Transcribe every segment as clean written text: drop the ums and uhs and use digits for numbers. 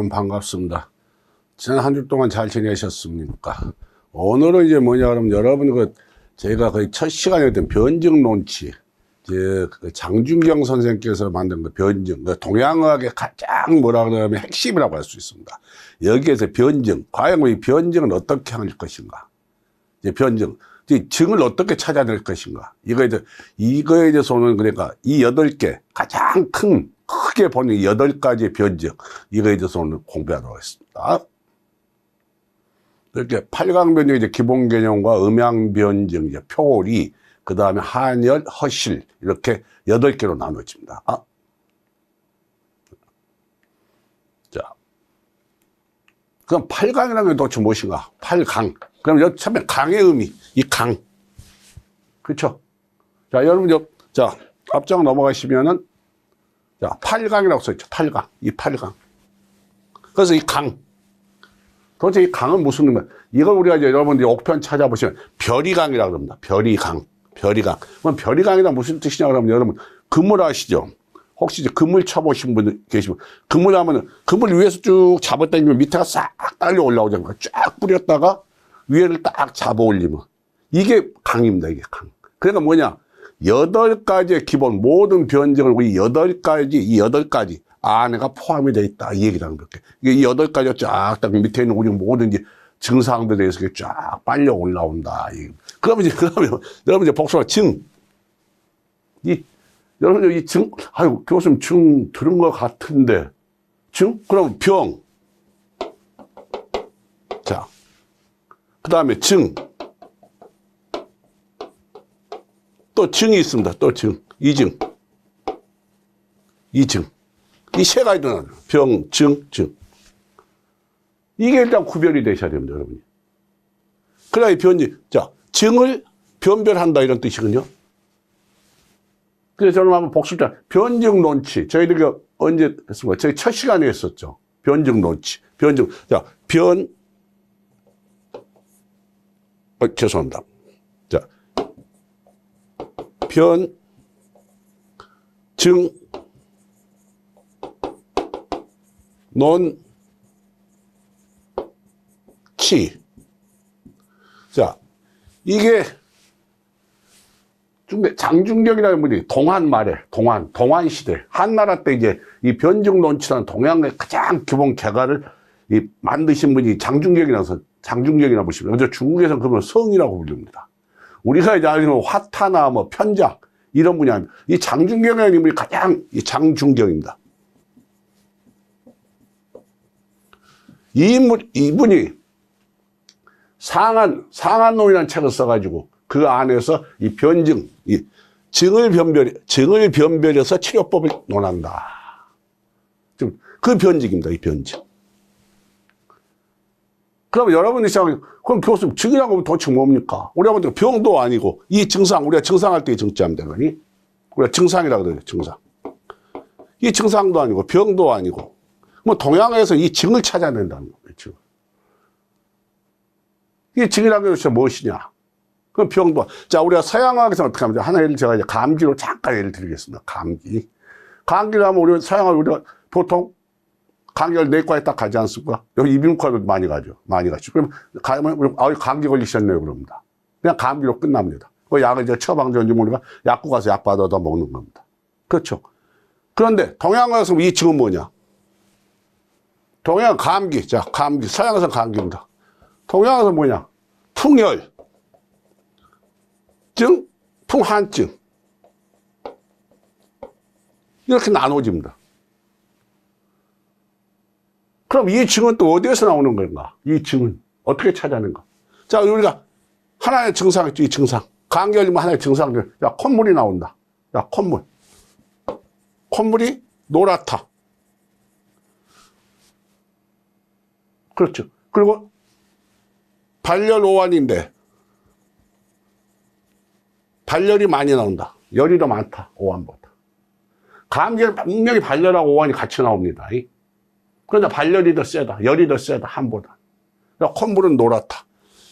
여러분 반갑습니다. 지난 한 주 동안 잘 지내셨습니까? 오늘은 이제 뭐냐 그러면 여러분 제가 거의 첫 시간이었던 변증 논치, 그 장준경 선생님께서 만든 변증, 동양의학의 가장 뭐라 그러면 핵심이라고 할 수 있습니다. 여기에서 변증, 과연 이 변증은 어떻게 할 것인가? 이제 변증, 증을 어떻게 찾아낼 것인가? 이거에 대해서는 그러니까 이 8개 가장 크게 보는 8가지의 변증, 이거에 대해서 오늘 공부하도록 하겠습니다. 이렇게 8강 변증 이제 기본 개념과 음양 변증, 이제 표리, 그 다음에 한열, 허실, 이렇게 8개로 나눠집니다. 자. 그럼 8강이라는 게 도대체 무엇인가? 8강. 그럼 여기 처음에 강의 의미, 이 강. 그렇죠? 자, 여러분, 자, 앞장 넘어가시면은, 자, 8강이라고 써있죠. 8강. 이 8강. 그래서 이 강. 도대체 이 강은 무슨 의미야? 이걸 우리가 이제 여러분들이 옥편 찾아보시면 별이강이라고 그럽니다. 별이강. 별이강. 그럼 별이강이란 무슨 뜻이냐 그러면 여러분, 그물 아시죠? 혹시 이제 그물 쳐보신 분 계시면, 그물 하면은, 그물 위에서 쭉 잡아당기면 밑에가 싹 딸려 올라오잖아요. 쫙 뿌렸다가 위에를 딱 잡아 올리면. 이게 강입니다, 이게 강. 그러니까 뭐냐? 8가지의 기본, 모든 변증을 이 8가지 안에가 포함이 되어 있다. 이 얘기라는 거예요. 이게 이 8가지가 쫙, 딱 밑에 있는 우리 모든 이제 증상들에 대해서 쫙 빨려 올라온다. 그러면 여러분 이제 복수가 증. 여러분 이 증, 아유, 교수님 증 들은 것 같은데. 증? 그럼 병. 자. 그 다음에 증. 또 증이 있습니다. 또 증. 이증. 이증. 이 세 가지 나와요. 병, 증, 증. 이게 일단 구별이 되셔야 됩니다, 여러분이. 그래야 이 변증. 자, 증을 변별한다 이런 뜻이거든요. 그래서 저는 한번 복습자 변증 논치. 저희들이 언제 했습니까? 저희 첫 시간에 했었죠. 변증 논치. 변증. 자, 죄송합니다. 자, 증, 논, 치. 자, 이게 장중경이라는 분이 동안 시대, 한나라 때 이제 이 변증 논치라는 동양의 가장 기본 개가를 만드신 분이 장중경이라고 보시면, 먼저 중국에서는 그걸 성이라고 부릅니다. 우리가 이제 알기로 화타나 뭐 편작, 이런 분이 아닙니다. 이 장중경이라는 인물이 가장 장중경입니다. 이분이 상한론이라는 책을 써가지고 그 안에서 이 변증, 증을 변별해서 치료법을 논한다. 지금 그 변증입니다, 이 변증. 그러면 여러분이 생각하면, 그럼 교수님, 증이라고 하면 도대체 뭡니까? 우리가 보니까 병도 아니고, 이 증상, 우리가 증상할 때 증자하면 되거니? 우리가 증상이라고 그래요, 증상. 이 증상도 아니고, 병도 아니고, 뭐, 동양에서 이 증을 찾아낸다는 거예요, 이 증이라는 게 도대체 무엇이냐? 그럼 병도, 자, 우리가 서양학에서 어떻게 하면, 하나 예를 제가 이제 감기로 잠깐 예를 드리겠습니다, 감기. 감기를 하면 우리가 보통, 감기를 내과에 딱 가지 않습니까? 여기 이비인후과도 많이 가죠. 그럼 가면, 감기 걸리셨네요, 그럽니다. 그냥 감기로 끝납니다. 그 약을 이제 처방전지 모르니까 약국 가서 약 받아다 먹는 겁니다. 그렇죠. 그런데 동양에서 이 증은 뭐냐? 동양 감기. 자, 감기. 서양에서 감기입니다. 동양에서 뭐냐? 풍열. 증, 풍한증. 이렇게 나눠집니다. 그럼 이 증은 또 어디에서 나오는 건가? 이 증은 어떻게 찾아내는가? 자, 우리가 하나의 증상 있죠, 이 증상. 감기 걸리면 하나의 증상들. 야, 콧물이 나온다. 야, 콧물. 콧물이 노랗다. 그렇죠. 그리고 발열 오한인데 발열이 많이 나온다. 열이 더 많다, 오한보다. 감기는 분명히 발열하고 오한이 같이 나옵니다. 그러나 발열이 더 세다, 열이 더 세다, 한보다. 콧물은 노랗다.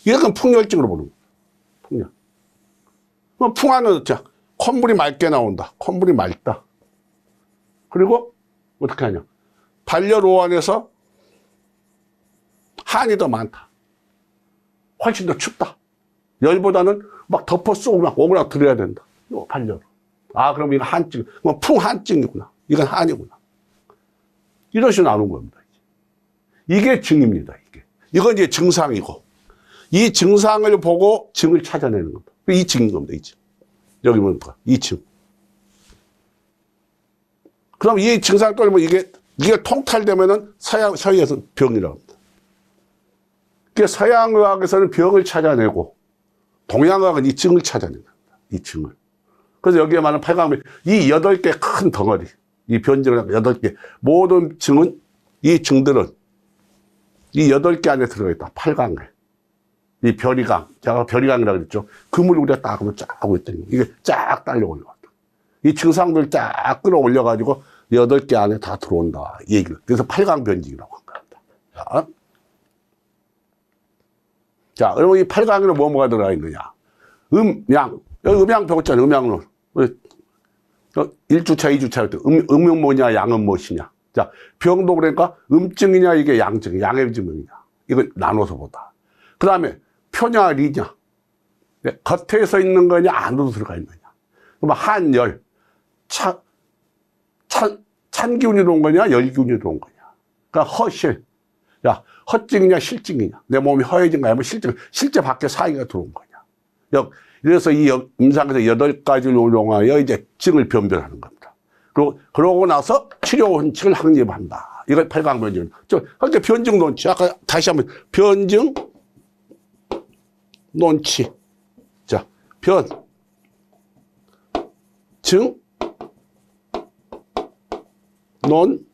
이렇게 풍열증으로 보는 거예요. 풍열. 그럼 풍화는 어떻게? 콧물이 맑게 나온다. 콧물이 맑다. 그리고 어떻게 하냐? 발열 오한에서 한이 더 많다. 훨씬 더 춥다. 열보다는 막 덮어 쏘고 막 오그락 들어야 된다. 이거 발열. 아, 그럼 이거 한증. 뭐 풍한증이구나. 이건 한이구나. 이런 식으로 나눈 겁니다. 이게 증입니다. 이건 이제 증상이고, 이 증상을 보고 증을 찾아내는 겁니다. 이 증인 겁니다. 이 증. 여기 뭡니까? 이 증. 그럼 이 증상 떨면 이게 통탈되면은 서양에서는 병이라고 합니다. 그러니까 서양의학에서는 병을 찾아내고, 동양의학은 이 증을 찾아내는 겁니다. 이 증을. 그래서 여기에 말하는 팔강변, 이 8개 큰 덩어리, 이 변증을 8개, 모든 증은, 이 증들은 이 8개 안에 들어있다. 팔강에. 이 별이강, 제가 별이강이라고 그랬죠. 그물 우리가 딱 하면 쫙 하고 있더니, 이게 쫙 딸려 올라왔다. 이 증상들 쫙 끌어올려가지고 8개 안에 다 들어온다. 이 얘기를. 그래서 팔강변증이라고 한 겁니다. 자, 그러면 이 팔강에는 뭐가 들어가 있느냐? 음양. 여기 음양 배웠잖아요. 음양론. 1주차, 2주차 할 때 음은 뭐냐, 양은 무엇이냐. 자, 병도 그러니까 음증이냐, 이게 양증, 양의 증이냐. 이걸 나눠서 보다. 그 다음에 표냐, 리냐. 겉에 서 있는 거냐, 안으로 들어가 있느냐. 그러면 한열, 찬 기운이 들어온 거냐, 열 기운이 들어온 거냐. 그러니까 허실. 야, 허증이냐, 실증이냐. 내 몸이 허해진 거야, 뭐 실제 밖에 사이가 들어온 거냐. 그래서 이 임상에서 8가지를 운용하여 이제 증을 변별하는 겁니다. 그러고 나서 치료 원칙을 확립한다. 이걸 팔강변증. 그러니까 변증 논치. 아까 다시 한번 변증 논치. 자, 증 논치.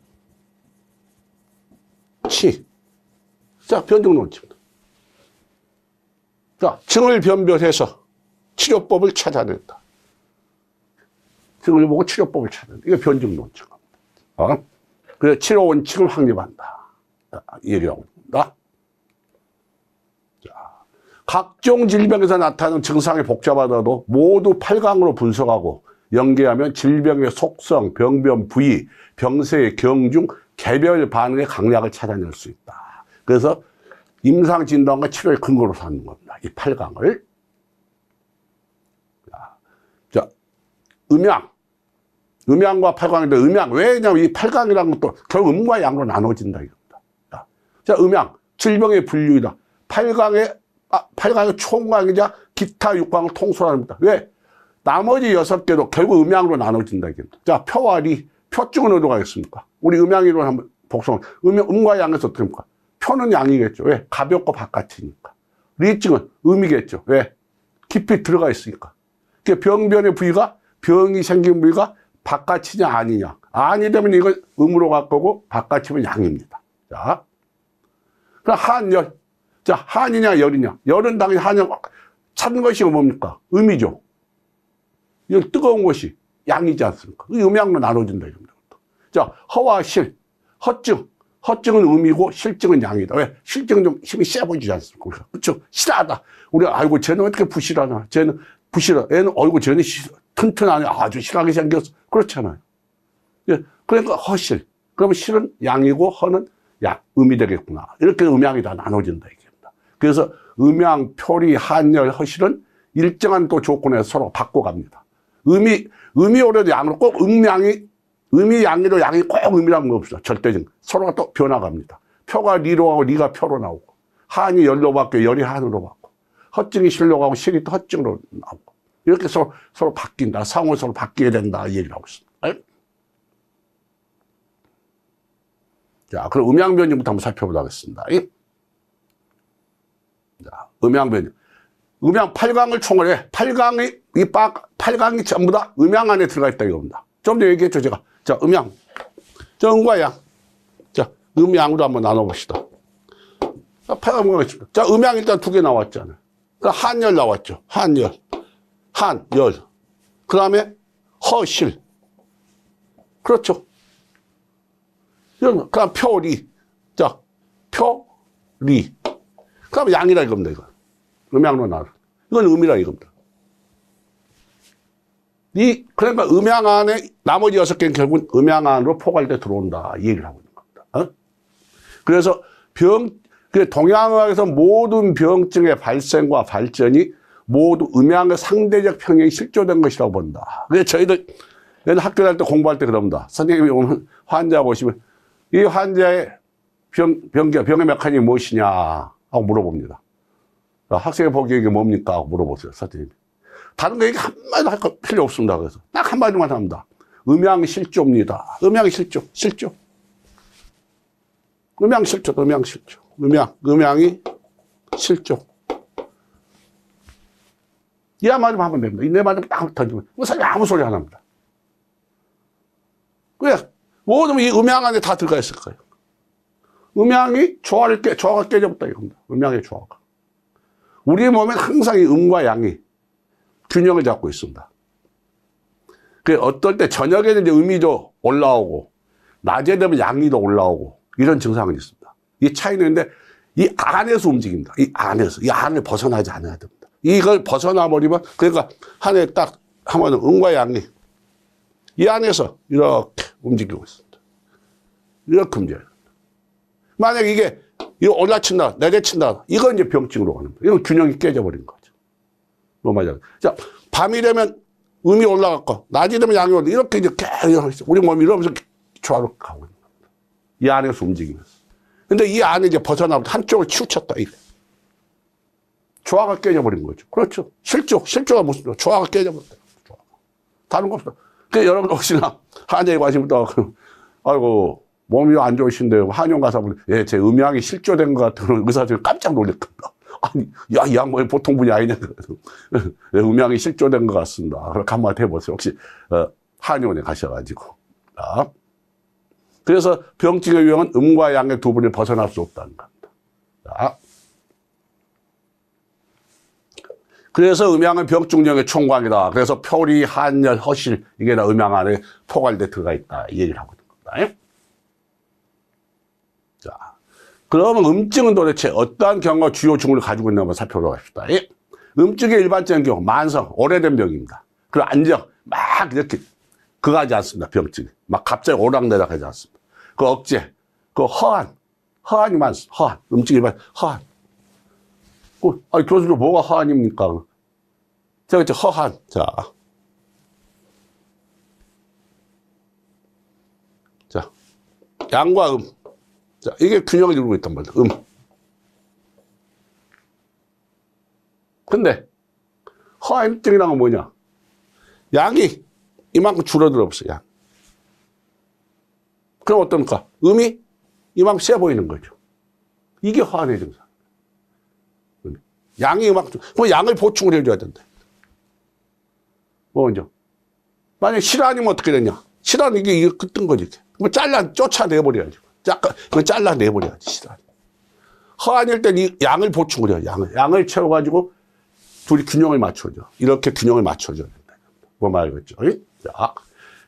자, 변증 논치입니다. 자, 증을 변별해서 치료법을 찾아낸다. 증을 보고 치료법을 찾아낸다. 이게 변증 논칙입니다. 그래서 치료 원칙을 확립한다. 이 얘기라고 합니다. 자, 각종 질병에서 나타나는 증상이 복잡하다도 모두 팔강으로 분석하고 연계하면 질병의 속성, 병변 부위, 병세의 경중, 개별 반응의 강약을 찾아낼 수 있다. 그래서 임상 진단과 치료의 근거로 삼는 겁니다. 이 팔강을. 자, 음양과 팔강인데, 왜냐면 이 팔강이라는 것도 결국 음과 양으로 나눠진다, 이겁니다. 자, 음양, 질병의 분류이다. 팔강의 총강이자 기타 육강을 통솔합니다. 왜? 나머지 6개도 결국 음양으로 나눠진다, 이겁니다. 자, 표와 리, 표증은 어디로 가겠습니까? 우리 음양이론 한번 복송. 음과 양에서 어떻게 합니까? 표는 양이겠죠. 왜? 가볍고 바깥이니까. 리증은 음이겠죠. 왜? 깊이 들어가 있으니까. 병변의 부위가, 병이 생긴 부위가 바깥이냐 아니냐. 아니 되면 이걸 음으로 갈 거고 바깥이면 양입니다. 자, 그럼 한열. 자, 한이냐 열이냐. 열은 당연히 한열. 찬 것이 뭡니까? 음이죠. 이건 뜨거운 것이 양이지 않습니까? 음양으로 나눠진다 이겁니다. 자, 허와 실. 허증. 허증은 음이고 실증은 양이다. 왜? 실증은 좀 힘이 세 보이지 않습니까? 그렇죠? 실하다. 우리가 아이고 쟤는 어떻게 부실하나. 쟤는 부실하. 애는 어이구 쟤는 튼튼하네. 아주 실하게 생겼어. 그렇잖아요. 예, 그러니까 허실. 그러면 실은 양이고 허는 음이 되겠구나. 이렇게 음양이 다 나눠진다 이겁니다. 그래서 음양, 표리, 한열, 허실은 일정한 또 조건에서 서로 바꿔갑니다. 음이 오래도 양으로 꼭 음이 양이로 양이 꼭 음이라는 거 없어. 절대적. 서로가 또 변화갑니다. 표가 리로 가고 리가 표로 나오고, 한이 열로 바뀌고 열이 한으로 바뀌고, 허증이 실로 가고 실이 또 허증으로 나오고, 이렇게 서로 바뀐다. 상호 서로 바뀌게 된다. 이 얘기를 하고 있습니다. 자, 그럼 음양변증부터 한번 살펴보도록 하겠습니다. 자, 음양변증. 음양 8강을 총괄해. 8강이 전부 다 음양 안에 들어가 있다 이겁니다. 좀 전에 얘기했죠, 제가. 자, 음양. 자, 음과 양. 자, 음양으로 한번 나눠봅시다. 자, 8강 있습니다. 자, 음양 일단 2개 나왔잖아요. 한열 나왔죠. 한열. 그 다음에 허실. 그렇죠. 그 다음 표리. 자, 표리. 그 다음에 양이라 이겁니다, 이거. 음양으로 나눠. 이건 음이라 이겁니다. 그러니까 음양 안에 나머지 6개는 결국은 음양 안으로 포괄돼 들어온다. 이 얘기를 하고 있는 겁니다. 그래서 그 동양의학에서 모든 병증의 발생과 발전이 모두 음양의 상대적 평형이 실조된 것이라고 본다. 그래서 저희들 학교 다닐 때 공부할 때 그럽니다. 선생님이 오면 환자 보시면 이 환자의 병의 메커니즘이 무엇이냐 하고 물어봅니다. 학생이 보기에 이게 뭡니까? 하고 물어보세요, 선생님이. 다른 거 얘기 한마디도 할 필요 없습니다. 그래서 딱 한마디만 합니다. 음양실조입니다. 음양실조, 실조. 음양실조, 음양실조. 음양이 실조. 이 한마디만 하면 됩니다. 이 네 마디만 딱 던지면. 선생님 아무 소리 안 합니다. 왜? 모든 이 음양 안에 다 들어가 있을 거예요. 음양이 조화가 깨져버렸다 이겁니다. 음양의 조화가. 우리 몸엔 항상 이 음과 양이 균형을 잡고 있습니다. 그 어떨 때 저녁에는 이제 음이 더 올라오고 낮에 되면 양이 더 올라오고 이런 증상은 있습니다. 이 차이는 있는데 이 안에서 움직입니다. 이 안을 벗어나지 않아야 됩니다. 이걸 벗어나 버리면 그러니까 하나에 딱 하면 음과 양이 이 안에서 이렇게 움직이고 있습니다. 이렇게 움직여요. 만약 이게 올라친다, 내려친다, 이건 이제 병증으로 가는 거예요. 이건 균형이 깨져버린 거죠. 뭐 맞아요. 자, 밤이 되면 음이 올라갔고, 낮이 되면 양이 올라가. 이렇게 이제 계속 우리 몸이 이러면서 조화로 가고 있는 겁니다. 이 안에서 움직이면서. 근데 이 안에 이제 벗어나면 한쪽을 치우쳤다. 이래. 조화가 깨져버린 거죠. 그렇죠. 실조가 무슨, 조화가 깨져버렸다. 다른 거 없어. 그래서 여러분 혹시나 한의에 가시면 아이고, 몸이 안 좋으신데 한의원 가서 예, 제 음양이 실조된 것 같은 의사들이 깜짝 놀랄 겁니다. 아니, 야, 이 양반이 보통 분이 아니냐. 음양이 실조된 것 같습니다. 그렇게 한마디 해보세요. 혹시, 한의원에 가셔가지고. 자. 그래서 병증의 유형은 음과 양의 두 분이 벗어날 수 없다는 겁니다. 자. 그래서 음양은 병증력의 총광이다. 그래서 표리, 한열, 허실, 이게 다 음양 안에 포괄돼 들어가 있다. 이 얘기를 하고 있는 겁니다. 자, 그러면 음증은 도대체 어떠한 경과 주요 징후를 가지고 있나 한번 살펴보도록 합시다. 음증의 일반적인 경우, 만성, 오래된 병입니다. 그리고 안정, 막 이렇게 그가지 않습니다. 병증이. 막 갑자기 오락내락 하지 않습니다. 그 억제, 그 허한이 많습니다. 허한. 음증이 일반, 허한. 아니, 교수님 뭐가 허한입니까? 자, 이제 허한. 자. 자. 양과 음. 자, 이게 균형을 이루고 있단 말이에요. 근데, 허한증이란 건 뭐냐? 양이 이만큼 줄어들어 없어요, 양. 그럼 어떻습니까? 음이 이만큼 세 보이는 거죠. 이게 허한의 증상. 양이 이만큼, 그럼 양을 보충을 해줘야 된다. 뭐, 먼저. 만약에 실한이면 어떻게 되냐? 실한 이게 뜬 거지. 그럼 쫓아내버려야지. 그건 잘라내버려야지, 실한. 허한일 땐 이 양을 보충을 해요, 양을 채워가지고 둘이 균형을 맞춰줘. 이렇게 균형을 맞춰줘야 된다. 뭐 말이겠죠? 자.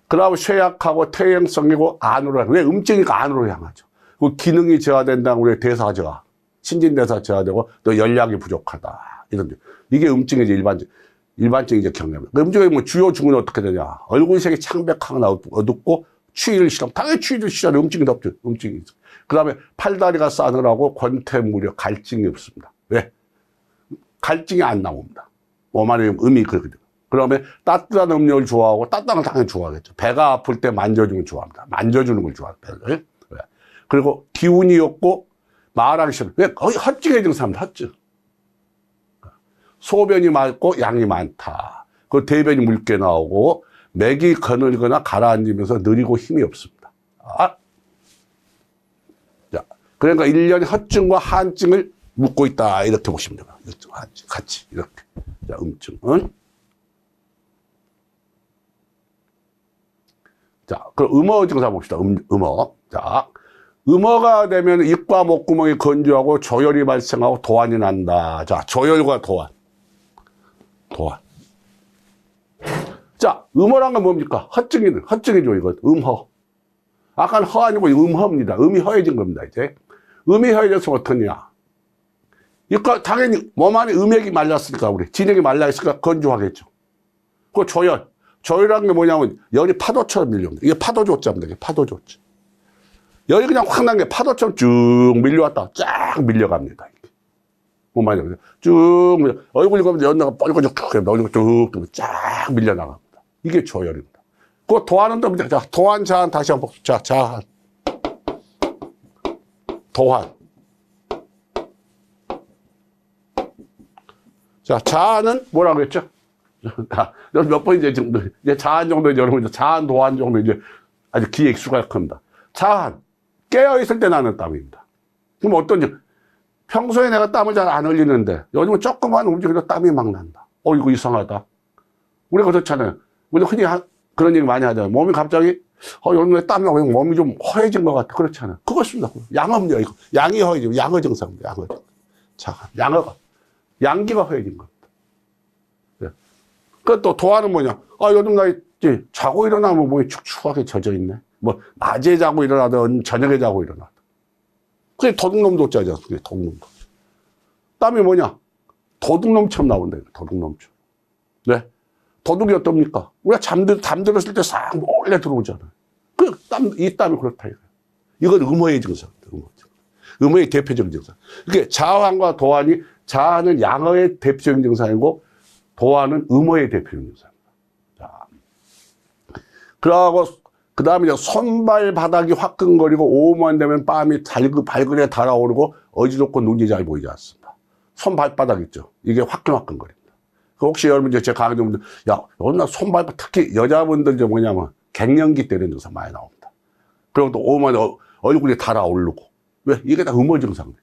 그다음에 쇠약하고 퇴행성이고 안으로 향해. 왜? 음증이니까 안으로 향하죠. 그 기능이 저하된다고 그래, 대사 저하. 신진대사 저하되고 또 열량이 부족하다. 이런. 이게 음증의 일반적인 이제 경험입니다. 음증의 뭐 주요 증후는 어떻게 되냐? 얼굴색이 창백하거나 어둡고 추위를 싫어. 당연히 추위를 싫어하는 음증이 없죠. 음증이 있어. 그 다음에 팔다리가 싸늘하고 권태무력, 갈증이 없습니다. 왜? 갈증이 안 나옵니다. 오만의 음이 그렇거든요. 그 다음에 따뜻한 음료를 좋아하고, 따뜻한 걸 당연히 좋아하겠죠. 배가 아플 때 만져주는 걸 좋아합니다. 만져주는 걸 좋아합니다. 왜? 그리고 기운이 없고, 말하기 싫어. 왜? 거의 허증의 증상입니다. 허증. 소변이 맑고 양이 많다. 그 대변이 묽게 나오고, 맥이 거늘거나 가라앉으면서 느리고 힘이 없습니다. 자, 그러니까 1년에 허증과 한증을 묶고 있다. 이렇게 보시면 됩니다. 허증, 한증, 같이. 이렇게. 자, 음증은. 자, 그럼 음어 증상 봅시다. 음어. 자, 음어가 되면 입과 목구멍이 건조하고 조열이 발생하고 도환이 난다. 자, 조열과 도환. 자, 음어란 건 뭡니까? 허증이죠, 이거. 음허. 아까는 허 아니고 음허입니다. 음이 허해진 겁니다, 이제. 음이 허해져서 어떠냐? 이거 당연히 몸 안에 음액이 말랐으니까, 진액이 말라있으니까 건조하겠죠. 그 조열이라는 게 뭐냐면, 열이 파도처럼 밀려옵니다. 이게 파도조자입니다. 이게 파도조자. 여기 그냥 확 난 게 파도처럼 쭉 밀려왔다. 쫙 밀려갑니다. 뭔 말이야. 쭉 밀려. 얼굴이 가면 연나가 뻘거져 얼굴이 쭉 밀려나갑니다. 이게 조열입니다. 그 도안은 또, 자, 도안, 자안 다시 한번 봅시다. 자, 자안. 도안. 자, 자안은 뭐라고 했죠? 몇 번 이제 정도, 이제 자안 정도 여러분, 자안, 도안 정도 이제 아주 귀에 익숙합니다. 자안. 깨어있을 때 나는 땀입니다. 그럼 어떤지, 평소에 내가 땀을 잘 안 흘리는데, 요즘은 조금만 움직여도 땀이 막 난다. 이거 이상하다. 우리가 그렇잖아요. 우리 흔히 그런 얘기 많이 하잖아요. 몸이 갑자기, 요즘 왜 땀이 나고 몸이 좀 허해진 것 같아. 그렇잖아요. 그것입니다. 양업요, 이거. 양이 허해지고, 양어 증상입니다. 양어 증상. 자, 양기가 허해진 겁니다. 네. 또 도안은 뭐냐? 요즘 나 있지. 자고 일어나면 몸이 축축하게 젖어 있네. 뭐, 낮에 자고 일어나든, 저녁에 자고 일어나든. 그게 도둑놈도 짜지 않습니까? 도둑놈도. 땀이 뭐냐? 도둑놈처럼 나온다. 도둑놈처럼. 네. 도둑이 어떻습니까? 우리가 잠들었을 때 싹 몰래 들어오잖아요. 이 땀이 그렇다. 이건 음허의 증상입니다. 음허의 대표적인 증상. 그러니까 자안과 도안이, 자안은 양어의 대표적인 증상이고, 도안은 음허의 대표적인 증상입니다. 자. 그러고, 그 다음에 손발 바닥이 화끈거리고 오후만 되면 땀이 발근에 달아오르고 어지럽고 눈이 잘 보이지 않습니다. 손 발바닥 있죠. 이게 화끈화끈거립니다. 혹시 여러분 제 강의자분들, 오늘 손발바닥 특히 여자분들 뭐냐면 갱년기 때리는 증상 많이 나옵니다. 그리고 또 오후만 얼굴이 달아오르고. 왜? 이게 다 음허 증상입니다.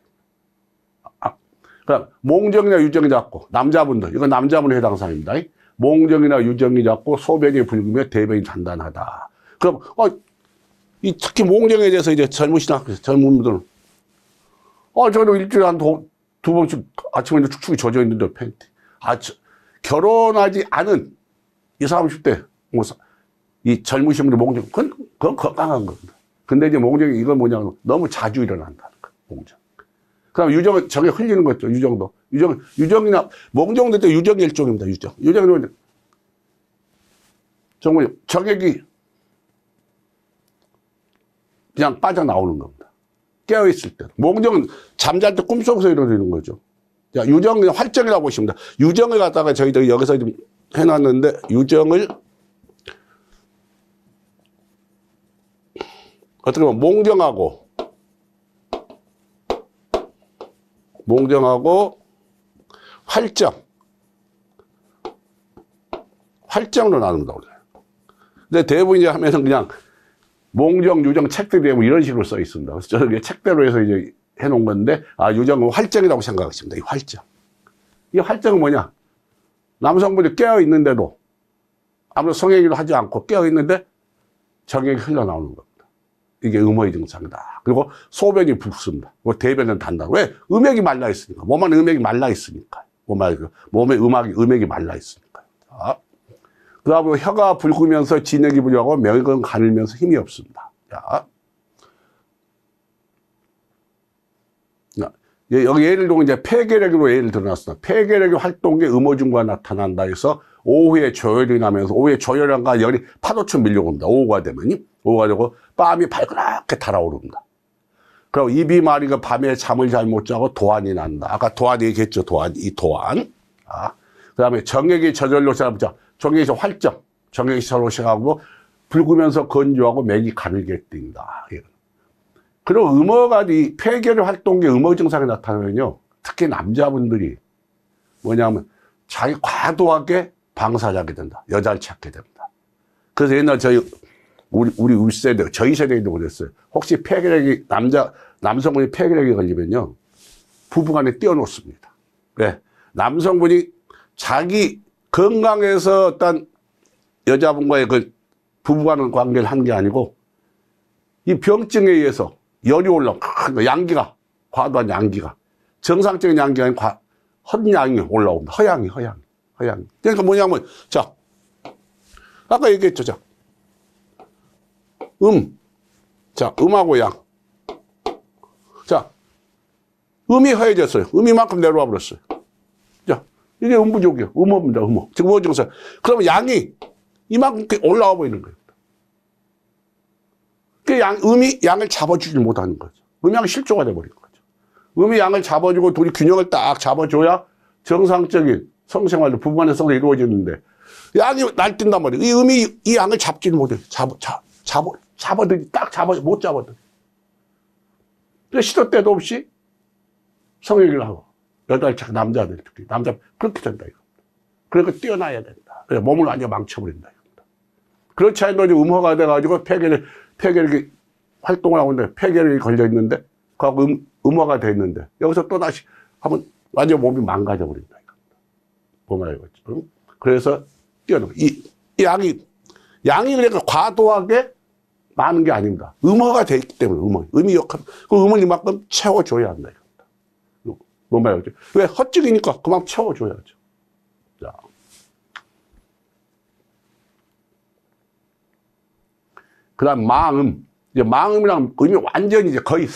그럼 몽정이나 유정이 작고 남자분들, 이건 남자분의 해당 사항입니다. 몽정이나 유정이 작고 소변이 붉으며 대변이 단단하다. 그럼, 특히 몽정에 대해서 이제 젊은 분들은, 저는 일주일에 한 두 번씩 아침에 축축이 젖어 있는데, 팬티. 결혼하지 않은 20, 30대, 이 젊으신 분들 몽정, 그건 건강한 겁니다. 근데 이제 몽정이 이건 뭐냐면 너무 자주 일어난다는 거예요, 몽정. 그 다음 유정은 저게 흘리는 거죠, 유정도. 유정이나, 몽정도 때 유정의 일종입니다, 유정. 유정은 정말 정액이 그냥 빠져나오는 겁니다. 깨어있을 때. 몽정은 잠잘 때 꿈속에서 이루어지는 거죠. 자, 유정은 활정이라고 보시면 됩니다. 유정을 갖다가 저희들이 여기서 좀 해놨는데, 유정을, 어떻게 보면 몽정하고, 활정으로 나눈다. 근데 대부분 이제 하면은 그냥, 몽정, 유정 책들이 뭐 이런 식으로 써 있습니다. 그래서 저는 책대로 해서 이제 해놓은 건데, 유정은 활정이라고 생각하십니다. 이 활정. 이 활정은 뭐냐? 남성분이 깨어 있는데도 아무런 성행위를 하지 않고 깨어 있는데 정액이 흘러나오는 겁니다. 이게 음허의 증상이다. 그리고 소변이 붓습니다. 대변은 단다. 왜? 음액이 말라 있으니까. 몸 안에 음액이 말라 있으니까. 몸에 음액이 말라 있으니까. 자. 그 다음에 혀가 붉으면서 진액이 부족하고 맥은 가늘면서 힘이 없습니다. 자. 여기 예를 들면 이제 폐결핵으로 예를 들어놨습니다. 폐결핵의 활동에 음허 증후가 나타난다 해서 오후에 조열이 나면서 오후에 조열과 열이 파도처럼 밀려옵니다. 오후가 되고 땀이 발그랗게 달아오릅니다. 그리고 입이 마리가 밤에 잠을 잘 못 자고 도안이 난다. 아까 도안 얘기했죠. 도안. 그 다음에 정액이 저절로 시작합니다. 정액이 활정, 정액이 저절로 시작하고 붉으면서 건조하고 맥이 가늘게 뛴다. 그리고 음허가 이 폐결의 활동에 음허 증상이 나타나면요. 특히 남자분들이 뭐냐면 자기 과도하게 방사하게 된다. 여자를 찾게 됩니다. 그래서 옛날 우리 세대, 저희 세대에도 그랬어요. 혹시 폐결핵이, 남성분이 폐결핵이 걸리면요. 부부간에 띄워놓습니다. 왜? 남성분이 자기 건강해서 어떤 여자분과의 그 부부간의 관계를 한 게 아니고 이 병증에 의해서 열이 올라오고 양기가, 과도한 양기가, 정상적인 양기가 아니라 헛양이 올라옵니다. 허양이. 그러니까 뭐냐면, 자, 아까 얘기했죠. 자, 음하고 양. 자, 음이 허해졌어요. 음이만큼 내려와 버렸어요. 자, 이게 음부족이에요. 음허입니다. 음허. 지금 음허 증상. 그러면 양이 이만큼 올라와 버리는 거예요. 그 음이 양을 잡아주지 못하는 거죠. 음양이 실조가 돼버린 거죠. 음이 양을 잡아주고 둘이 균형을 딱 잡아줘야 정상적인 성생활도 부부간의 성생활이 이루어지는데 양이 날뛴단 말이에요. 이 음이 이 양을 잡지를 못해요. 잡아들이 딱 못 잡아들이. 그래서 시도 때도 없이 성행위를 하고 8차 남자들 특히 남자 그렇게 된다 이거. 그러니까 뛰어나야 된다. 그래서 몸을 완전 망쳐버린다 이겁니다. 그렇지 않으면 음화가 돼가지고 폐결이 활동을 하고 있는데 폐결이 걸려 있는데 그 음화가 돼 있는데 여기서 또 다시 하면 완전 몸이 망가져 버린다 이겁니다. 보면 이거죠. 그래서 뛰어넘어. 이 양이 그러니까 과도하게 많은 게 아닙니다. 음화가 돼 있기 때문에 음이 역할 그 음을 이만큼 채워줘야 한다 이겁니다. 뭔 말이죠? 왜 헛죽이니까 그만큼 채워줘야죠. 자. 그 다음 망음. 이제 망음이랑 음이 완전히 이제 거의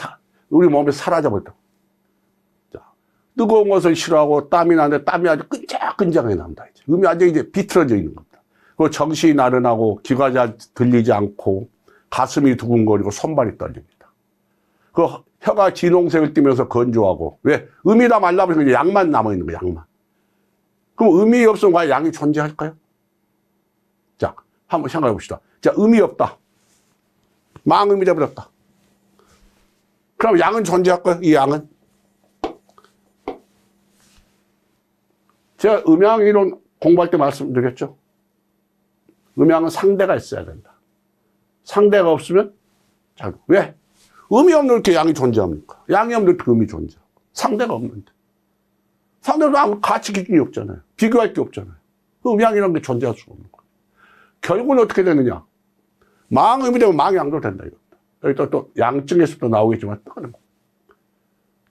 우리 몸에 사라져버렸다. 자. 뜨거운 것을 싫어하고 땀이 나는데 땀이 아주 끈적끈적하게 납니다. 이제. 음이 완전히 이제 비틀어져 있는 겁니다. 그리고 정신이 나른하고 귀가 잘 들리지 않고 가슴이 두근거리고 손발이 떨립니다. 그 혀가 진홍색을 띠면서 건조하고 왜? 음이 다 말라버리면 양만 남아있는 거예요. 양만. 그럼 음이 없으면 과연 양이 존재할까요? 자, 한번 생각해 봅시다. 자, 음이 없다. 망음이 돼버렸다. 그럼 양은 존재할까요? 이 양은? 제가 음양이론 공부할 때 말씀드렸죠. 음양은 상대가 있어야 된다. 상대가 없으면 자, 왜? 음이 없는 이렇게 양이 존재합니까? 양이 없는 이렇게 음이 존재하고 상대가 없는데 상대도 아무 가치 기준이 없잖아요. 비교할 게 없잖아요. 음양이라는 게 존재할 수가 없는 거예요. 결국은 어떻게 되느냐? 망음이 되면 망양도 된다 이겁니다. 여기 또 양증에서도 나오겠지만 뜨거는 거.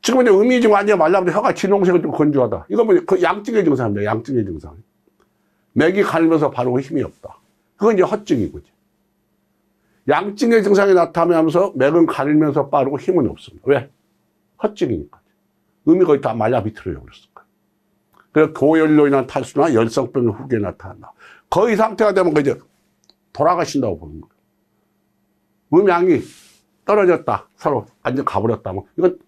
지금 이제 음이 지금 완전히 말라버려 혀가 진홍색을 좀 건조하다. 이거 뭐 그 양증의 증상입니다. 양증의 증상. 맥이 가늘면서 바르고 힘이 없다. 그건 이제 헛증이고. 양증의 증상이 나타나면서 맥은 가늘면서 빠르고 힘은 없습니다. 왜? 헛증이니까. 음이 거의 다 말라 비틀어져 버렸을 거예요. 그래서 고열로 인한 탈수나 열성병의 후기에 나타난다. 거의 상태가 되면 이제 돌아가신다고 보는 거예요. 음양이 떨어졌다. 서로 완전 가버렸다. 뭐 이건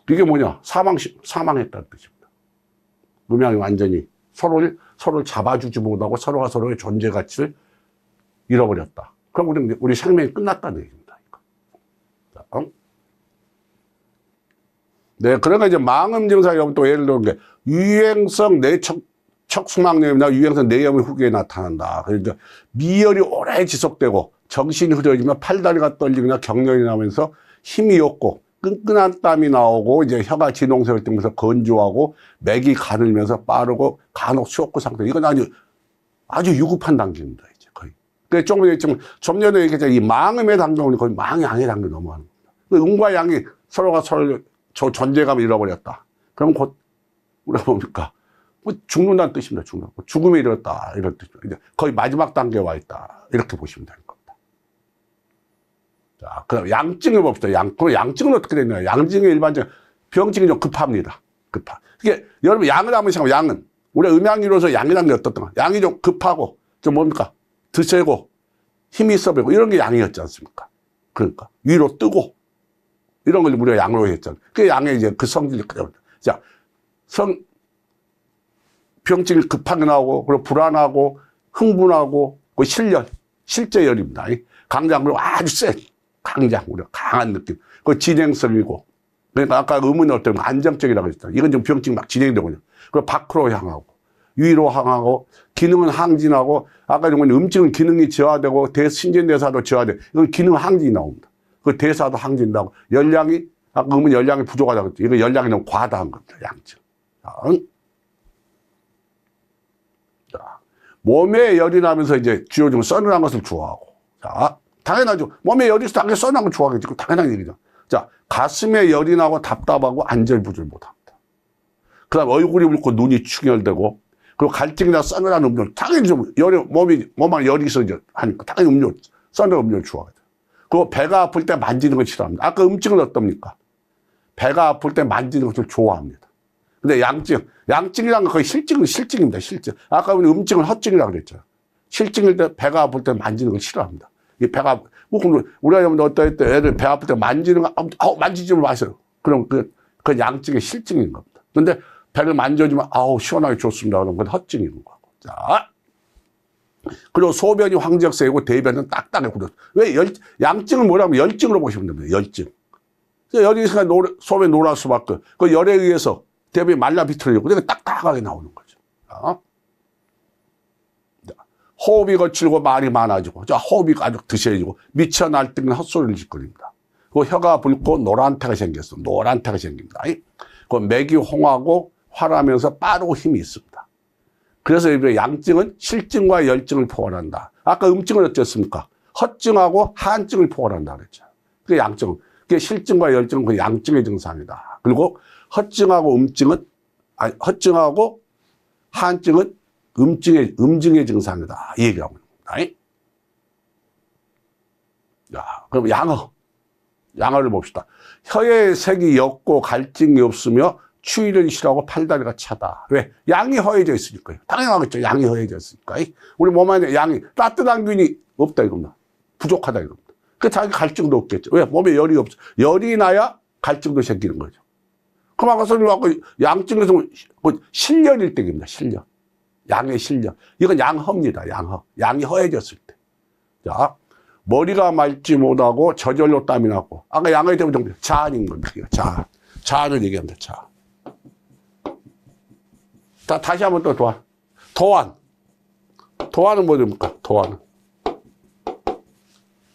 이게 뭐냐? 사망했다는 뜻입니다. 음양이 완전히 서로를 잡아주지 못하고 서로가 서로의 존재 가치를 잃어버렸다. 그럼 우리 생명이 끝났다는 얘기입니다. 자, 네, 그러니까 이제 망음 증상이 또 예를 들어 게 유행성 척수막염이나 유행성 뇌염의 후기에 나타난다. 그러니까 미열이 오래 지속되고 정신이 흐려지면 팔다리가 떨리거나 경련이 나면서 힘이 없고 끈끈한 땀이 나오고 이제 혀가 진홍색을 띠면서 건조하고 맥이 가늘면서 빠르고 간혹 수욕구 상태. 이건 아주 유급한 단계입니다. 이제 거의. 그래서 좀 전에 얘기했잖아요. 이 망음의 단계는 거의 망양의 단계 넘어가는 겁니다. 음과 양이 서로가 서로 존재감을 잃어버렸다. 그럼 곧 우리가 뭡니까? 뭐 죽는다는 뜻입니다. 죽음에 이르렀다. 이런 뜻입니다. 이제 거의 마지막 단계에 와 있다. 이렇게 보시면 되는 겁니다. 자, 그럼 양증을 봅시다. 그럼 양증은 어떻게 되냐? 양증의 일반적인 병증이 좀 급합니다. 이게 여러분 양을 한번 생각하면 양은 우리 음양이로서 양이라는 게 어떻던가? 양이 좀 급하고 좀 뭡니까? 드세고 힘이 있어 보이고 이런 게 양이었지 않습니까? 그러니까 위로 뜨고 이런 걸 우리가 양으로 했잖아요. 그 양의 이제 그 성질이 그대로입니다. 자, 병증이 급하게 나오고 그리고 불안하고 흥분하고 그 실제열입니다. 강장으로 아주 센 강장, 우리가 강한 느낌. 그 진행성이고. 그러니까 아까 음은 어떤 안정적이라고 했잖아요. 이건 좀 병증이 막 진행되거든요. 그리고 밖으로 향하고, 위로 향하고, 기능은 항진하고, 아까 이런 건 음증은 기능이 저하되고, 신진대사도 저하되고, 이건 기능 항진이 나옵니다. 그 대사도 항진다고. 열량이, 아까 음은 열량이 부족하다고 했죠. 이거 열량이 너무 과다한 겁니다. 양증. 자, 몸에 열이 나면서 이제 주요 서늘한 것을 좋아하고. 자, 당연하죠. 몸에 열이 있어 당연히 써난 걸 좋아하겠지. 당연한 얘기죠. 자, 가슴에 열이 나고 답답하고 안절부절 못합니다. 그 다음 얼굴이 붉고 눈이 충혈되고 그리고 갈증이나 서늘한 음료 당연히 좀 몸에 열이 있어 하니까 당연히 서늘한 음료를 좋아하죠. 그리고 배가 아플 때 만지는 걸 싫어합니다. 아까 음증은 어떻습니까? 배가 아플 때 만지는 것을 좋아합니다. 근데 양증이란 건 거의 실증입니다. 실증. 아까 우리 음증은 헛증이라고 그랬죠. 실증일 때 배가 아플 때 만지는 걸 싫어합니다. 이 배가, 우리가 어떨 때 애들 배 아플 때 만지는 거, 만지지 마세요. 그럼 그 양증의 실증인 겁니다. 근데 배를 만져주면, 시원하게 좋습니다. 그럼 그건 헛증인 거고. 자. 그리고 소변이 황적세이고 대변은 딱딱해 굳어. 왜 양증을 뭐라면 열증으로 보시면 됩니다. 열증. 열이 있으니까 소변이 노랄 수밖에. 그 열에 의해서 대변이 말라 비틀어지고 그러니까 딱딱하게 나오는 거죠. 호흡이 거칠고 말이 많아지고, 호흡이 아주 드세지고 미쳐 날뛰는 헛소리를 짓거립니다. 그 혀가 붉고 노란태가 생겼어. 노란태가 생깁니다. 그 맥이 홍하고 활하면서 빠르고 힘이 있습니다. 그래서 양증은 실증과 열증을 포괄한다. 아까 음증은 어땠습니까? 헛증하고 한증을 포괄한다 그랬죠. 그게 양증. 그게 실증과 열증은 그 양증의 증상이다. 그리고 헛증하고 한증은 음증의 증상이다. 이 얘기하고 있는 겁니다. 자, 그럼 양어를 봅시다. 혀의 색이 옅고 갈증이 없으며 추위를 싫어하고 팔다리가 차다. 왜? 양이 허해져 있으니까요. 당연하겠죠. 양이 허해져 있으니까. 우리 몸 안에 양이 따뜻한 균이 없다 이겁니다. 부족하다 이겁니다. 그 자기 갈증도 없겠죠. 왜? 몸에 열이 없어. 열이 나야 갈증도 생기는 거죠. 그럼 아까 선생님 양증에서 실열일 때입니다. 실열. 양의 실열. 이건 양허입니다. 양허. 양이 허해졌을 때. 자, 머리가 맑지 못하고 저절로 땀이 나고. 아까 양의 대부분 자한인 겁니다. 자한을 얘기합니다. 자한. 다시 한번 또 도안은 뭐입니까? 도안은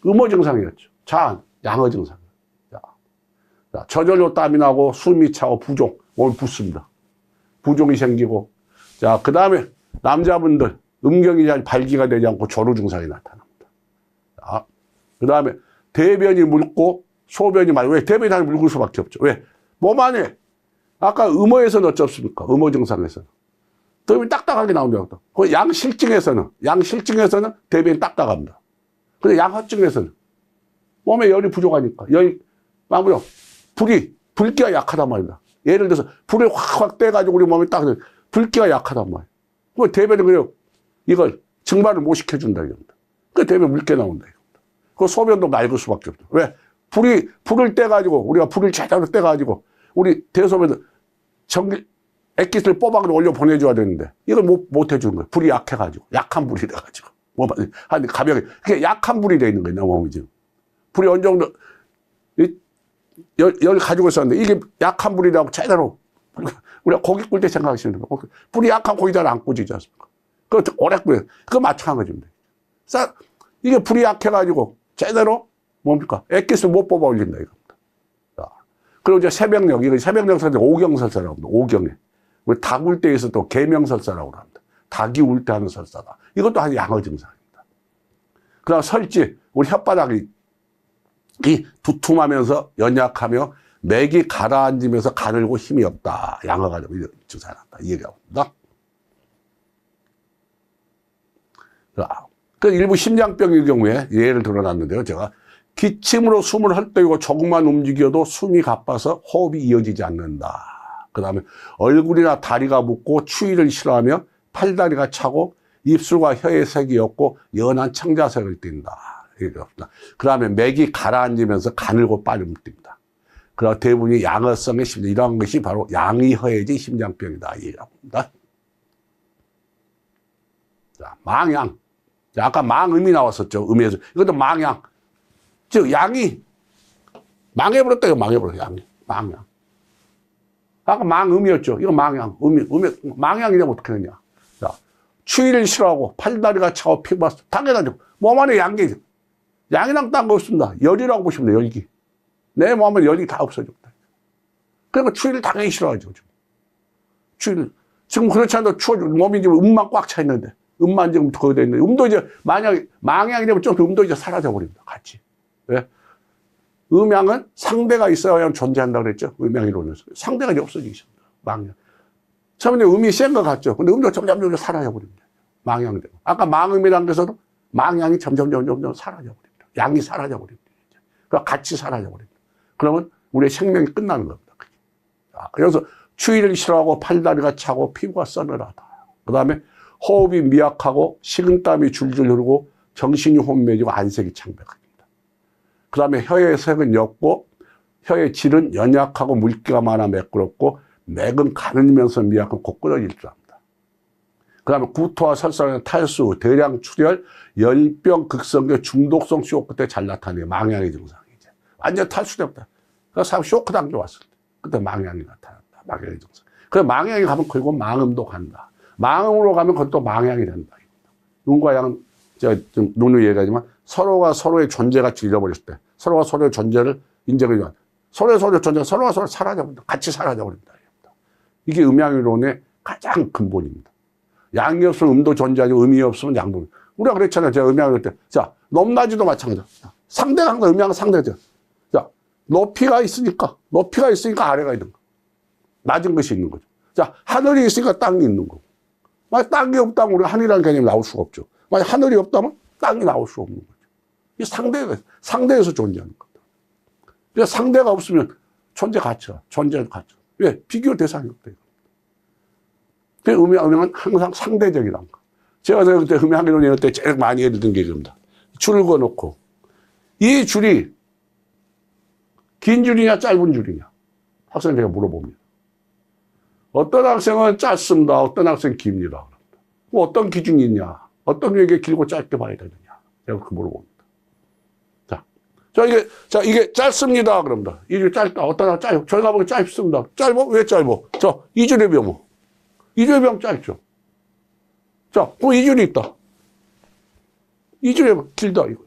음호 증상이었죠. 자한, 양어 증상. 자, 저절로 땀이 나고 숨이 차고 부종, 몸이 붓습니다. 부종이 생기고, 자, 그 다음에 남자분들 음경이 잘 발기가 되지 않고 조루 증상이 나타납니다. 자, 그 다음에 대변이 묽고 소변이 맑고, 왜 대변이 잘 묽을 수밖에 없죠. 왜? 몸 안에 아까 음호에서는 어쩌습니까? 음호 증상에서는 대변이 딱딱하게 나온다. 그 양실증에서는 대변이 딱딱합니다. 근데 양허증에서는 몸에 열이 부족하니까 불기가 약하단 말입니다. 예를 들어서 불을 확 떼가지고 우리 몸에 딱 불기가 약하단 말이에요. 그 대변이 이걸 증발을 못 시켜준다 이겁니다. 그 대변이 묽게 나온다 이겁니다. 그 소변도 맑을 수밖에 없죠. 왜? 불을 떼가지고 우리가 불을 제대로 떼가지고 우리 대소변에서 액기스를 뽑아서 올려 보내줘야 되는데 이걸 못 해주는 거예요. 불이 약해가지고 약한 불이 돼가지고 한 가볍게 그게 약한 불이 돼 있는 거예요. 몸이 지금 불이 어느 정도 열 가지고 있었는데 이게 약한 불이라고 제대로 우리가 고기 꿀 때 생각하시는 거예요. 불이 약한 고기 잘 안 구지지 않습니까? 그거 오래 끓여요. 그거 마찬가지입니다. 이게 불이 약해가지고 제대로 뭡니까? 액기스를 못 뽑아 올린다 이겁니다. 그리고 이제 새벽녘 이거 새벽녘설사 오경설사라고 합니다. 오경에 우리 닭 울 때에서 또 계명설사라고 합니다. 닭이 울 때 하는 설사다. 이것도 아주 양어 증상입니다. 그다음 설지 우리 혓바닥이 두툼하면서 연약하며 맥이 가라앉으면서 가늘고 힘이 없다. 양어가 좀 증상이 났다. 이 얘기하고 있습니다. 그 일부 심장병의 경우에 예를 들어놨는데요. 제가 기침으로 숨을 헐떡이고 조금만 움직여도 숨이 가빠서 호흡이 이어지지 않는다. 그 다음에 얼굴이나 다리가 붓고 추위를 싫어하며 팔다리가 차고 입술과 혀의 색이 없고 연한 청자색을 띈다. 그 다음에 맥이 가라앉으면서 가늘고 빠름을 띈다. 그러나 대부분이 양어성의 심장, 이러한 것이 바로 양이 허해진 심장병이다. 이라고 합니다. 자, 망양. 자, 아까 망음이 나왔었죠. 음에서. 이것도 망양. 즉, 양이 망해버렸다. 이거 망해버렸어. 양이. 망양. 아까 망음이었죠. 이거 망양. 망양이라면 어떻게 하느냐. 자, 추위를 싫어하고 팔다리가 차고 피부가 당연하죠. 몸 안에 양이랑 딴 거 없습니다. 열이라고 보시면 돼요. 열기. 내 몸에 열이 다 없어졌다. 그러니까 추위를 당연히 싫어하죠. 지금 그렇지 않아도 몸이 지금 음만 꽉 차 있는데, 음만 지금 거의 돼 있는데, 음도 이제 만약에 망양이 되면 좀 음도 이제 사라져버립니다. 같이. 왜? 음양은 상대가 있어야 존재한다고 그랬죠. 음양이론에서. 상대가 이제 없어지기 시작합니다. 망양. 처음에 음이 센 것 같죠. 근데 음도 점점 사라져버립니다. 망양이 되고. 아까 망음이라는 데서도 망양이 점점 사라져버립니다. 양이 사라져버립니다. 그러니까 같이 사라져버립니다. 그러면 우리의 생명이 끝나는 겁니다. 그래서 추위를 싫어하고 팔다리가 차고 피부가 서늘하다. 그 다음에 호흡이 미약하고 식은땀이 줄줄 흐르고 정신이 혼미해지고 안색이 창백합니다. 그 다음에 혀의 색은 옅고 혀의 질은 연약하고 물기가 많아 매끄럽고 맥은 가늘면서 미약하고 곧끄러질 줄 압니다. 그 다음에 구토와 설사는 탈수, 대량 출혈, 열병, 극성교, 중독성 쇼크 때 잘 나타내요. 망향의 증상이죠. 완전 탈수됐다. 그 사람 쇼크 당겨 왔을 때 그때 망향이 나타난다. 망향의 증상. 그래서 망향이 가면 결국 망음도 간다. 망음으로 가면 그것도 망향이 된다. 음과 양은 제가 좀 누누이 얘기하지만 서로가 서로의 존재가 잃어버렸을 때 서로가 서로의 존재를 인정해 줘. 서로의 존재, 서로가 서로 사라져버린다. 같이 사라져버린다. 이게 음양이론의 가장 근본입니다. 양이 없으면 음도 존재하지 음이 없으면 양도. 우리가 그랬잖아요. 제가 음양이론 때. 자, 높낮이도 마찬가지야. 상대가 항상 음양은 상대죠. 자, 높이가 있으니까 아래가 있는 거. 낮은 것이 있는 거죠. 자, 하늘이 있으니까 땅이 있는 거고. 만약 땅이 없다면 우리가 하늘이라는 개념이 나올 수가 없죠. 만약 하늘이 없다면 땅이 나올 수 없는 거죠. 이 상대에서 존재하는 거다. 그래서 상대가 없으면 존재 가치가. 왜? 비교 대상이 없대요. 그래서 음양은 항상 상대적이라는 거. 제가 그때 음양이론 이럴 때 제일 많이 예를 든 게 이겁니다. 줄을 그어놓고 이 줄이 긴 줄이냐 짧은 줄이냐 학생한테 제가 물어봅니다. 어떤 학생은 짧습니다. 어떤 학생은 깁니다. 뭐 어떤 기준이 있냐? 어떤 게 길고 짧게 봐야 되느냐? 제가 그렇게 물어봅니다. 이게 짧습니다. 그럽니다. 이 줄 짧다. 어떤 학생 짧고 저희가 보기 짧습니다. 짧어? 왜 짧어? 이 줄의 병. 이 줄의 병 짧죠. 뭐 이 줄이 있다. 이 줄의 병 길다. 이거.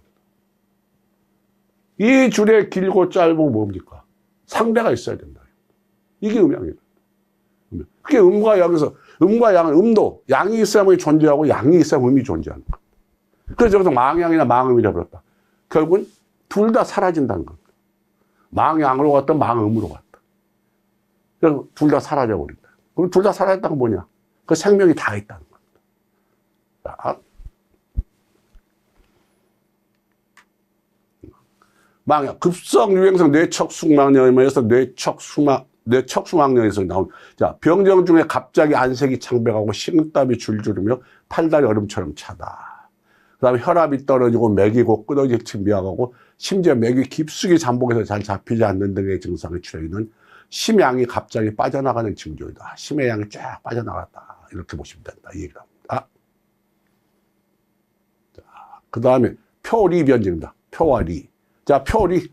이 줄의 길고 짧은 뭡니까? 상대가 있어야 된다. 이게 음양이에요. 그게 음과 양에서 음과 양은 음도 양이 있어야만 존재하고 양이 있어야 음이 존재하는 거예요. 그래서 여기서 망양이나 망음이라 그랬다. 결국은 둘 다 사라진다는 겁니다. 망양으로 갔다 망음으로 갔다. 그래서 둘 다 사라져 버린다. 그럼 둘 다 사라졌다는 건 뭐냐? 그 생명이 다 있다는 겁니다. 자. 망양, 급성 유행성 뇌척수막염에서 뇌척수막염에서 나온, 자, 병정 중에 갑자기 안색이 창백하고 식은땀이 줄줄 흐르며 팔다리 얼음처럼 차다. 그 다음에 혈압이 떨어지고 맥이 곧 끊어질 듯 미약하고 심지어 맥이 깊숙이 잠복해서 잘 잡히지 않는 등의 증상을 추려있는 심양이 갑자기 빠져나가는 징조이다. 심의 양이 쫙 빠져나갔다. 이렇게 보시면 된다. 이 얘기를 합니다. 자, 그 다음에 표리 변증입니다. 표와 리. 자, 표리.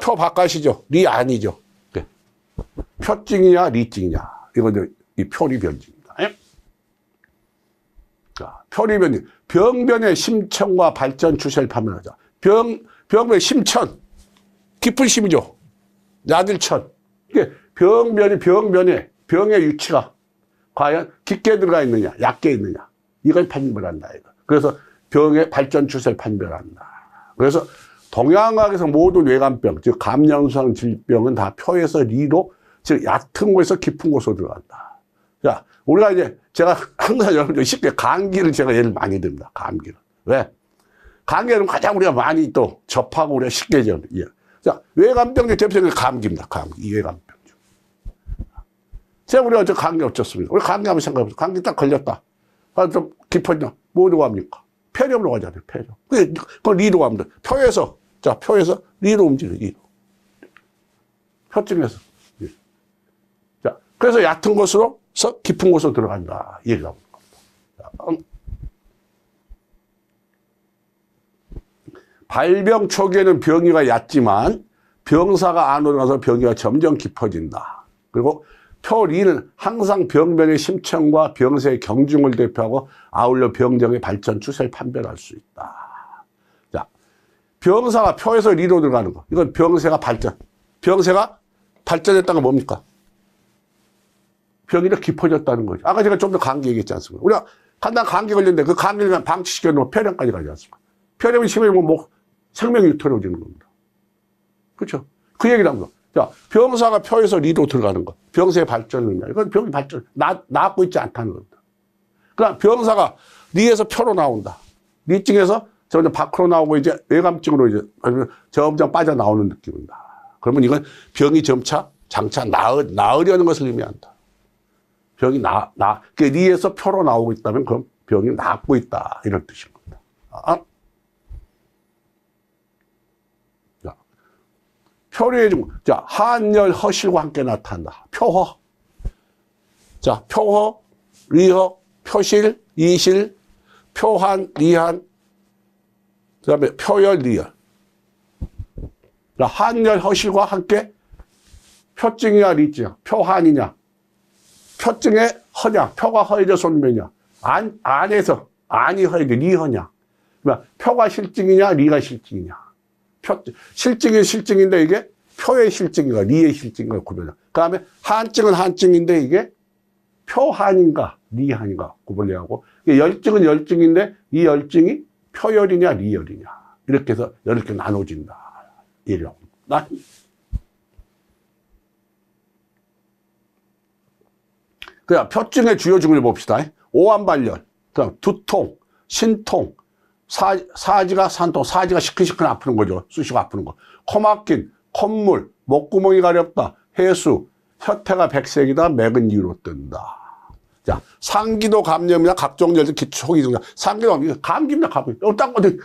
표 바깥이죠. 리 아니죠. 표증이냐, 리증이냐. 이건 이 표리 변증입니다. 자, 표리 변증. 병변의 심천과 발전 추세를 판별하자. 병변의 심천. 깊은 심이죠. 야들천. 이게 병변의 병의 위치가 과연 깊게 들어가 있느냐, 얕게 있느냐. 이걸 판별한다. 이거. 그래서 병의 발전 추세를 판별한다. 그래서 동양학에서 모든 뇌관병, 즉 감염성 질병은 다 표에서 리로, 즉 얕은 곳에서 깊은 곳으로 들어간다. 자, 우리가 이제 제가 항상 여러분들 쉽게 감기를 제가 예를 많이 듭니다. 감기를. 왜? 감기는 가장 우리가 많이 또 접하고 우리가 쉽게 예. 자, 뇌관병의 대표적인 감기입니다. 감기, 뇌관병. 제가 우리가 저 감기 어쩌습니까? 우리 감기 한번 생각해보세요. 감기 딱 걸렸다. 좀 깊어지나? 뭐로 갑니까? 폐렴으로 가잖아요, 폐렴. 그건 리로 갑니다. 표에서 리로 움직여요, 리로. 표증에서. 예. 자, 그래서 얕은 곳으로서 깊은 곳으로 들어간다. 이 얘기가 겁니다. 발병 초기에는 병이가 얕지만 병사가 안으로 가서 병이가 점점 깊어진다. 그리고 표리는 항상 병변의 심천과 병세의 경중을 대표하고 아울러 병정의 발전 추세를 판별할 수 있다. 자, 병사가 표에서 리로 들어가는 거. 이건 병세가 발전했다는 건 뭡니까? 병이 더 깊어졌다는 거죠. 아까 제가 좀 더 감기 얘기했지 않습니까? 우리가 간단 감기 걸렸는데 그 감기를 방치시켜 놓으면 폐렴까지 가지 않습니까? 폐렴이 심해지면 생명이 위태로워지는 겁니다. 그렇죠? 그 얘기를 합니다. 자, 병사가 표에서 리로 들어가는 것. 병세의 발전을 의미하는 이건 병이 발전, 나았고 있지 않다는 겁니다. 그러니까 병사가 리에서 표로 나온다. 리증에서 점점 밖으로 나오고 이제 외감증으로 이제 점점 빠져나오는 느낌입니다. 그러면 이건 병이 장차 나으려는 것을 의미한다. 병이 리에서 표로 나오고 있다면 그럼 병이 낫고 있다. 이런 뜻인 겁니다. 자, 표류의 증후. 자, 한열, 허실과 함께 나타난다. 표허. 자, 표허, 리허, 표실, 이실, 표한, 리한, 그 다음에 표열, 리열. 자, 한열, 허실과 함께 표증이냐, 리증이냐, 표한이냐, 표증에 허냐, 표가 허해져서 오면냐, 안에서, 안이 허해져, 리허냐. 그러니까 표가 실증이냐, 리가 실증이냐. 실증이 실증인데 이게 표의 실증인가, 리의 실증인가 구별해. 그 다음에 한증은 한증인데 이게 표한인가, 리한인가 구별해야 하고, 열증은 열증인데 이 열증이 표열이냐, 리열이냐. 이렇게 해서 이렇게 나눠진다. 이래요. 그냥 표증의 주요 증후를 봅시다. 오한발열, 그다음 두통, 신통, 사지가 산통, 사지가 시큰시큰 아프는 거죠. 쑤시고 아프는 거. 코 막힌, 콧물, 목구멍이 가렵다, 해수, 혀태가 백색이다, 맥은 위로 뜬다. 자, 상기도 감염이나 각종 열들 기초기 증상. 상기도 감기입니다, 감기. 딱 어디,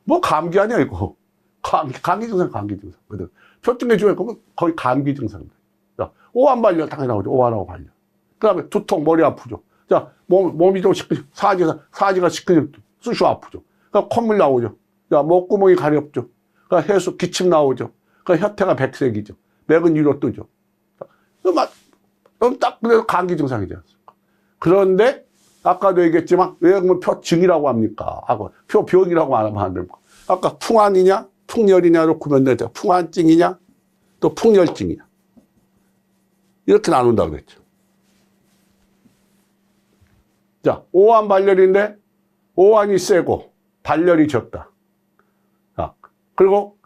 뭐 감기 아니야, 이거. 감기 증상, 감기 증상. 표증의 주요 그러면 거의 감기 증상입니다. 자, 오한발열 당연히 나오죠. 오한하고 발열. 그 다음에 두통, 머리 아프죠. 자, 몸이 좀 사지가 시큰시큰, 쑤시고 아프죠. 그러니까 콧물 나오죠. 자, 목구멍이 가렵죠. 그러니까 해수, 기침 나오죠. 그러니까 혀태가 백색이죠. 맥은 위로 뜨죠. 딱 그래서 감기 증상이지 않습니까? 그런데 아까도 얘기했지만 왜 그러면 표증이라고 합니까? 하고 표병이라고 안 하면 안 됩니까? 아까 풍한이냐, 풍열이냐로 구분될 때 풍한증이냐, 또 풍열증이냐 이렇게 나눈다고 그랬죠. 자, 오한 발열인데 오한이 세고 발열이 적다. 자, 그리고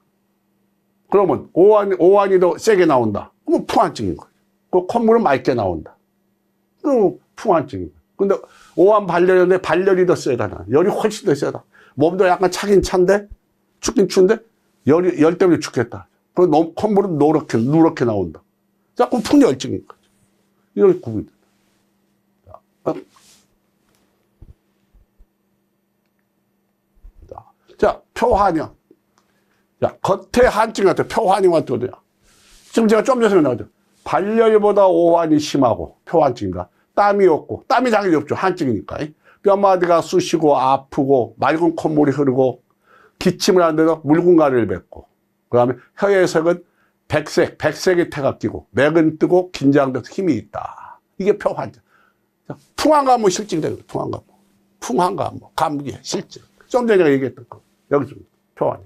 그러면 오한이 더 세게 나온다. 그러면 풍한증인 거예요. 그 콧물은 맑게 나온다. 그럼 풍한증인 거예요. 근데 오한 발열인데 발열이 더 세다. 열이 훨씬 더 세다. 몸도 약간 차긴 찬데 춥긴 추운데 열 때문에 죽겠다. 그럼 콧물은 누렇게 나온다. 자, 그럼 풍열증인 거죠. 이렇게 구분이 된다. 자, 표한형. 자, 겉에 한증 같아. 표한형은 또 어디야? 지금 제가 좀 전에 나왔죠. 발열보다 오한이 심하고, 표한증인가? 땀이 없고, 땀이 당연히 없죠. 한증이니까. 뼈마디가 쑤시고, 아프고, 맑은 콧물이 흐르고, 기침을 하는데도 묽은 가루를 뱉고, 그 다음에 혀의 색은 백색의 태가 끼고, 맥은 뜨고, 긴장돼서 힘이 있다. 이게 표한증. 풍한감모 실증이 되는 거예요. 풍한감모. 풍한감모. 감기, 실증. 좀 전에 얘기했던 거. 여기서 표한이.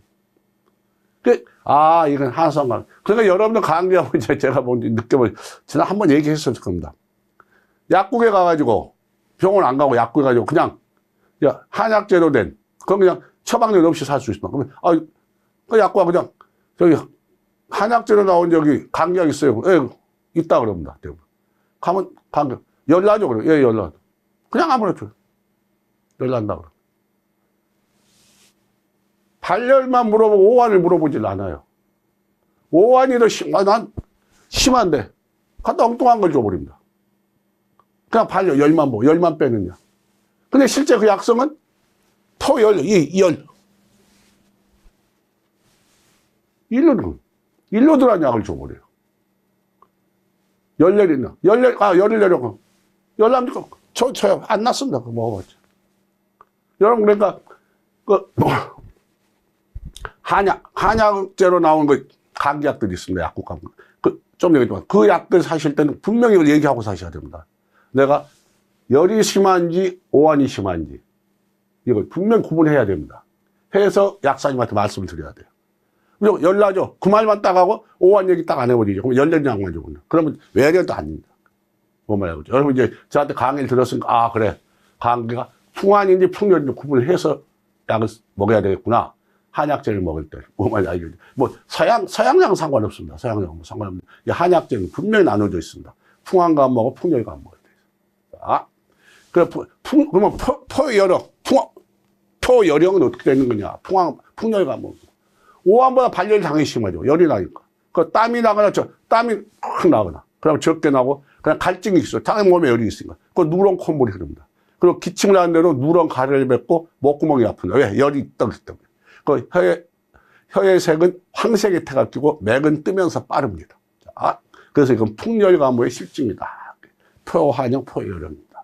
이건 한성감. 그러니까 여러분들 감기하고 이제 제가 느껴보니, 지난 한번 얘기했었을 겁니다. 약국에 가가지고, 병원 안 가고 약국에 가가지고 그냥, 한약재로 된, 그럼 그냥 처방전 없이 살 수 있어. 그러면, 그 약국가 그냥, 저기, 한약재로 나온 저기 감기약 있어요. 예, 있다 그럽니다. 대부분. 가면, 감기, 열나죠, 그래. 예, 열나. 그냥 아무나 줘요. 열난다, 그래. 발열만 물어보고 오한을 물어보질 않아요. 오한이 더 난 심한데, 갖다 엉뚱한 걸 줘버립니다. 그냥 발열, 열만 보고, 열만 빼느냐. 근데 실제 그 약성은 토열, 일로 들어간 약을 줘버려요. 열열이 나. 열을 내려고. 열나면 저요. 안 났습니다. 그거 먹어봤죠. 여러분, 그러니까, 한약재로 나온 감기약들이 있습니다. 약국 가면. 좀 얘기했지만, 그 약들 사실 때는 분명히 얘기하고 사셔야 됩니다. 내가 열이 심한지, 오한이 심한지, 이걸 분명히 구분해야 됩니다. 해서 약사님한테 말씀을 드려야 돼요. 그리고 열나죠? 그 말만 딱 하고, 오한 얘기 딱 안 해버리죠. 그럼 열된 약만 줘보면. 그러면 외래도 아닙니다. 뭐 말이야. 여러분 이제 저한테 강의를 들었으니까, 그래. 감기가 풍한인지 풍열인지 구분을 해서 약을 먹어야 되겠구나. 한약재를 먹을 때. 뭐 말이야. 뭐, 서양약은 상관없습니다. 서양약은 상관없는데. 한약재는 분명히 나눠져 있습니다. 풍한감하고 풍열감하고. 자, 그러면 표열형은 어떻게 되는 거냐? 풍열감은. 오한보다 발열이 당연히 심하죠. 열이 나니까. 그 땀이 나거나, 땀이 확 나거나. 그럼 적게 나고, 그냥 갈증이 있어. 당연히 몸에 열이 있으니까. 그 누런 콧물이 흐릅니다. 그리고 기침을 하는 대로 누런 가래를 뱉고 목구멍이 아픈다. 왜? 열이 있기 때문에. 그 혀의 색은 황색의 태가 끼고 맥은 뜨면서 빠릅니다. 자, 그래서 이건 풍열감모의 실증이다. 표환형, 표열형입니다.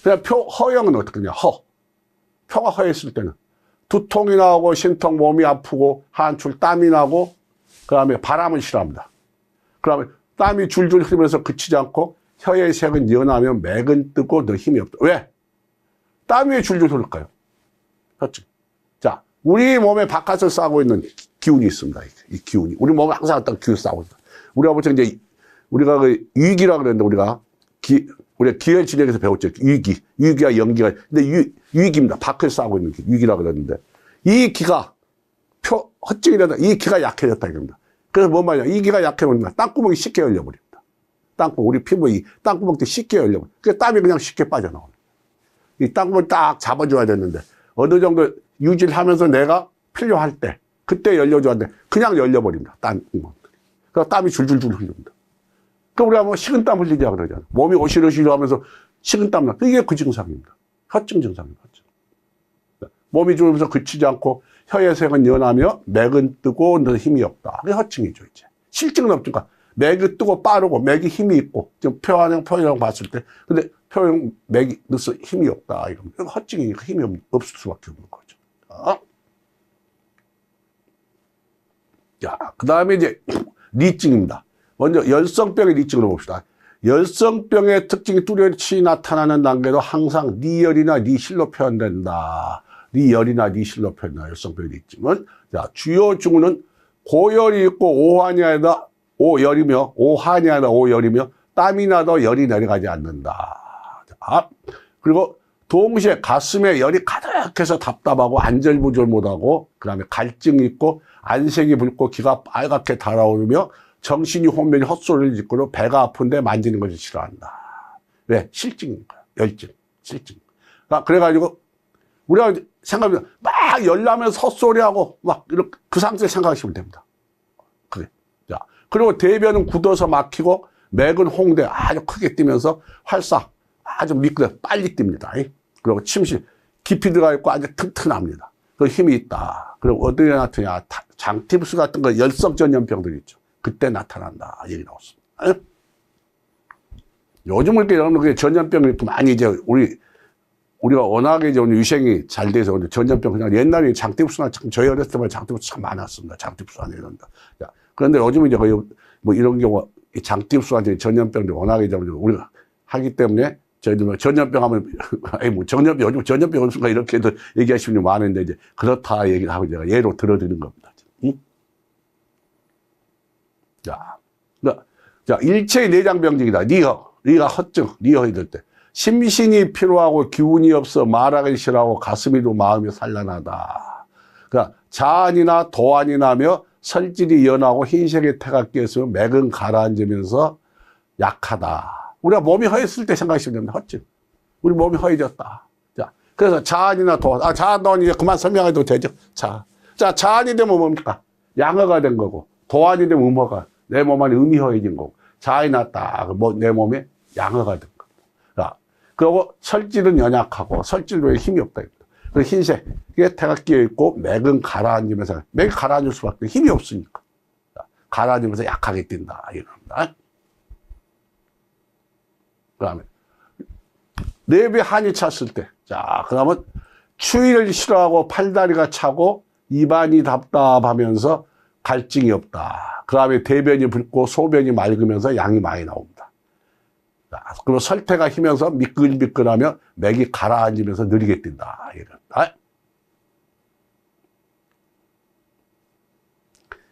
그냥 허형은 어떻게 되냐? 표가 허했을 때는 두통이 나고 신통, 몸이 아프고 한출, 땀이 나고 그 다음에 바람을 싫어합니다. 그 다음에 땀이 줄줄 흐르면서 그치지 않고 혀의 색은 연하며 맥은 뜨고 너 힘이 없다. 왜? 땀이 왜 줄줄 흐를까요? 그렇죠. 자, 우리 몸에 바깥을 싸고 있는 기운이 있습니다. 이 기운이. 우리 몸에 항상 어떤 기운이 싸고 있다. 우리가 보통 이제, 우리가 그 위기라고 그랬는데, 우리가 기혈진액에서 배웠죠. 위기와 연기가. 근데 위기입니다. 밖을 싸고 있는 위기라고 그랬는데, 이 기가, 허증이 되다. 이 기가 약해졌다. 이겁니다. 그래서 뭔 말이냐. 이 기가 약해버리면 땅구멍이 쉽게 열려버립니다. 땅구멍, 우리 피부 이 땅구멍도 쉽게 열려버려. 그래서 땀이 그냥 쉽게 빠져나오는 이 땅구멍을 딱 잡아줘야 되는데, 어느 정도 유지를 하면서 내가 필요할 때, 그때 열려줘야 돼. 그냥 열려버립니다. 땅구멍. 그래서 땀이 줄줄줄 흘립니다. 그럼 우리가 뭐 식은땀 흘리자 그러잖아. 몸이 오시러시러 하면서 식은땀 나. 이게 그 증상입니다. 허증 증상입니다. 몸이 줄면서 그치지 않고 혀의 색은 연하며 맥은 뜨고 너 힘이 없다. 그게 허증이죠, 이제. 실증은 없으니까. 맥이 뜨고 빠르고 맥이 힘이 있고, 지금 표현형, 표현형 봤을 때. 근데 표현 맥이 늦어 힘이 없다. 이러면 허증이니까 힘이 없을 수밖에 없는 거죠. 자, 그 다음에 이제 리증입니다. 먼저 열성병의 리증으로 봅시다. 열성병의 특징이 뚜렷이 나타나는 단계도 항상 리열이나 리실로 표현된다. 리열이나 리실로 표현된다. 열성병의 리증은. 자, 주요 징후는 고열이 있고 오한이 아니라 오열이며, 오한이 아니라 오열이며, 땀이 나도 열이 내려가지 않는다. 자, 그리고 동시에 가슴에 열이 가득해서 답답하고 안절부절 못하고, 그 다음에 갈증이 있고, 안색이 붉고 기가 빨갛게 달아오르며, 정신이 혼돈이 헛소리를 짓고 배가 아픈데 만지는 것을 싫어한다. 왜? 실증이니까. 열증, 실증. 그래가지고 우리가 생각하면 막 열나면서 헛소리하고 막 이렇게 그 상태에 생각하시면 됩니다. 그래. 자, 그리고 대변은 굳어서 막히고 맥은 홍대 아주 크게 뛰면서 활사 아주 미끄러 빨리 뜁니다. 그리고 침실 깊이 들어가 있고 아주 튼튼합니다. 그 힘이 있다. 그리고 어디에 나타나냐? 장티푸스 같은 거 열성 전염병들 있죠. 그때 나타난다. 얘기 나왔습니다. 요즘 이렇게 여러분 전염병이 이렇게 많이 이제 우리가 워낙에 이제 유생이 잘 돼서 전염병 그냥 옛날에 장티푸스나 저희 어렸을 때만 장티푸스 참 많았습니다. 장티푸스 안 이런다. 그런데 요즘 이제 거의 뭐 이런 경우 장티푸스한테 전염병들이 워낙에 이제 우리가 하기 때문에 저희들 뭐 전염병 하면 아니 뭐 요즘 전염병 없으니까 이렇게도 얘기하시는 분이 많은데 이제 그렇다 얘기를 하고 제가 예로 들어드리는 겁니다. 응? 자, 일체의 내장병증이다. 리가 허증, 리허이 될 때. 심신이 피로하고 기운이 없어 말하기 싫어하고 가슴이 도 마음이 산란하다. 그러니까 자안이나 도안이 나며 설질이 연하고 흰색의 태가 끼었으면 맥은 가라앉으면서 약하다. 우리가 몸이 허했을 때 생각하시면 됩니다. 허증. 우리 몸이 허해졌다. 자, 그래서 자안이나 도안, 자안, 이제 그만 설명해도 되죠. 자, 자안이 되면 뭡니까? 양허가 된 거고, 도안이 되면 음허가. 내 몸 안에 음이 허해진 거고, 자안이 났다. 내 몸에 양허가 된 겁니다. 자, 그리고 설질은 연약하고, 설질로 힘이 없다. 그리고 흰색에 태가 끼어있고, 맥은 가라앉으면서, 맥이 가라앉을 수밖에 없어요. 힘이 없으니까. 자, 가라앉으면서 약하게 뛴다. 이겁니다. 그 다음에, 뇌부에 한이 찼을 때, 자, 그 다음은 추위를 싫어하고 팔다리가 차고, 입안이 답답하면서 갈증이 없다. 그 다음에 대변이 붉고 소변이 맑으면서 양이 많이 나옵니다. 그리고 설태가 희면서 미끌미끌하며 맥이 가라앉으면서 느리게 뛴다. 이런다.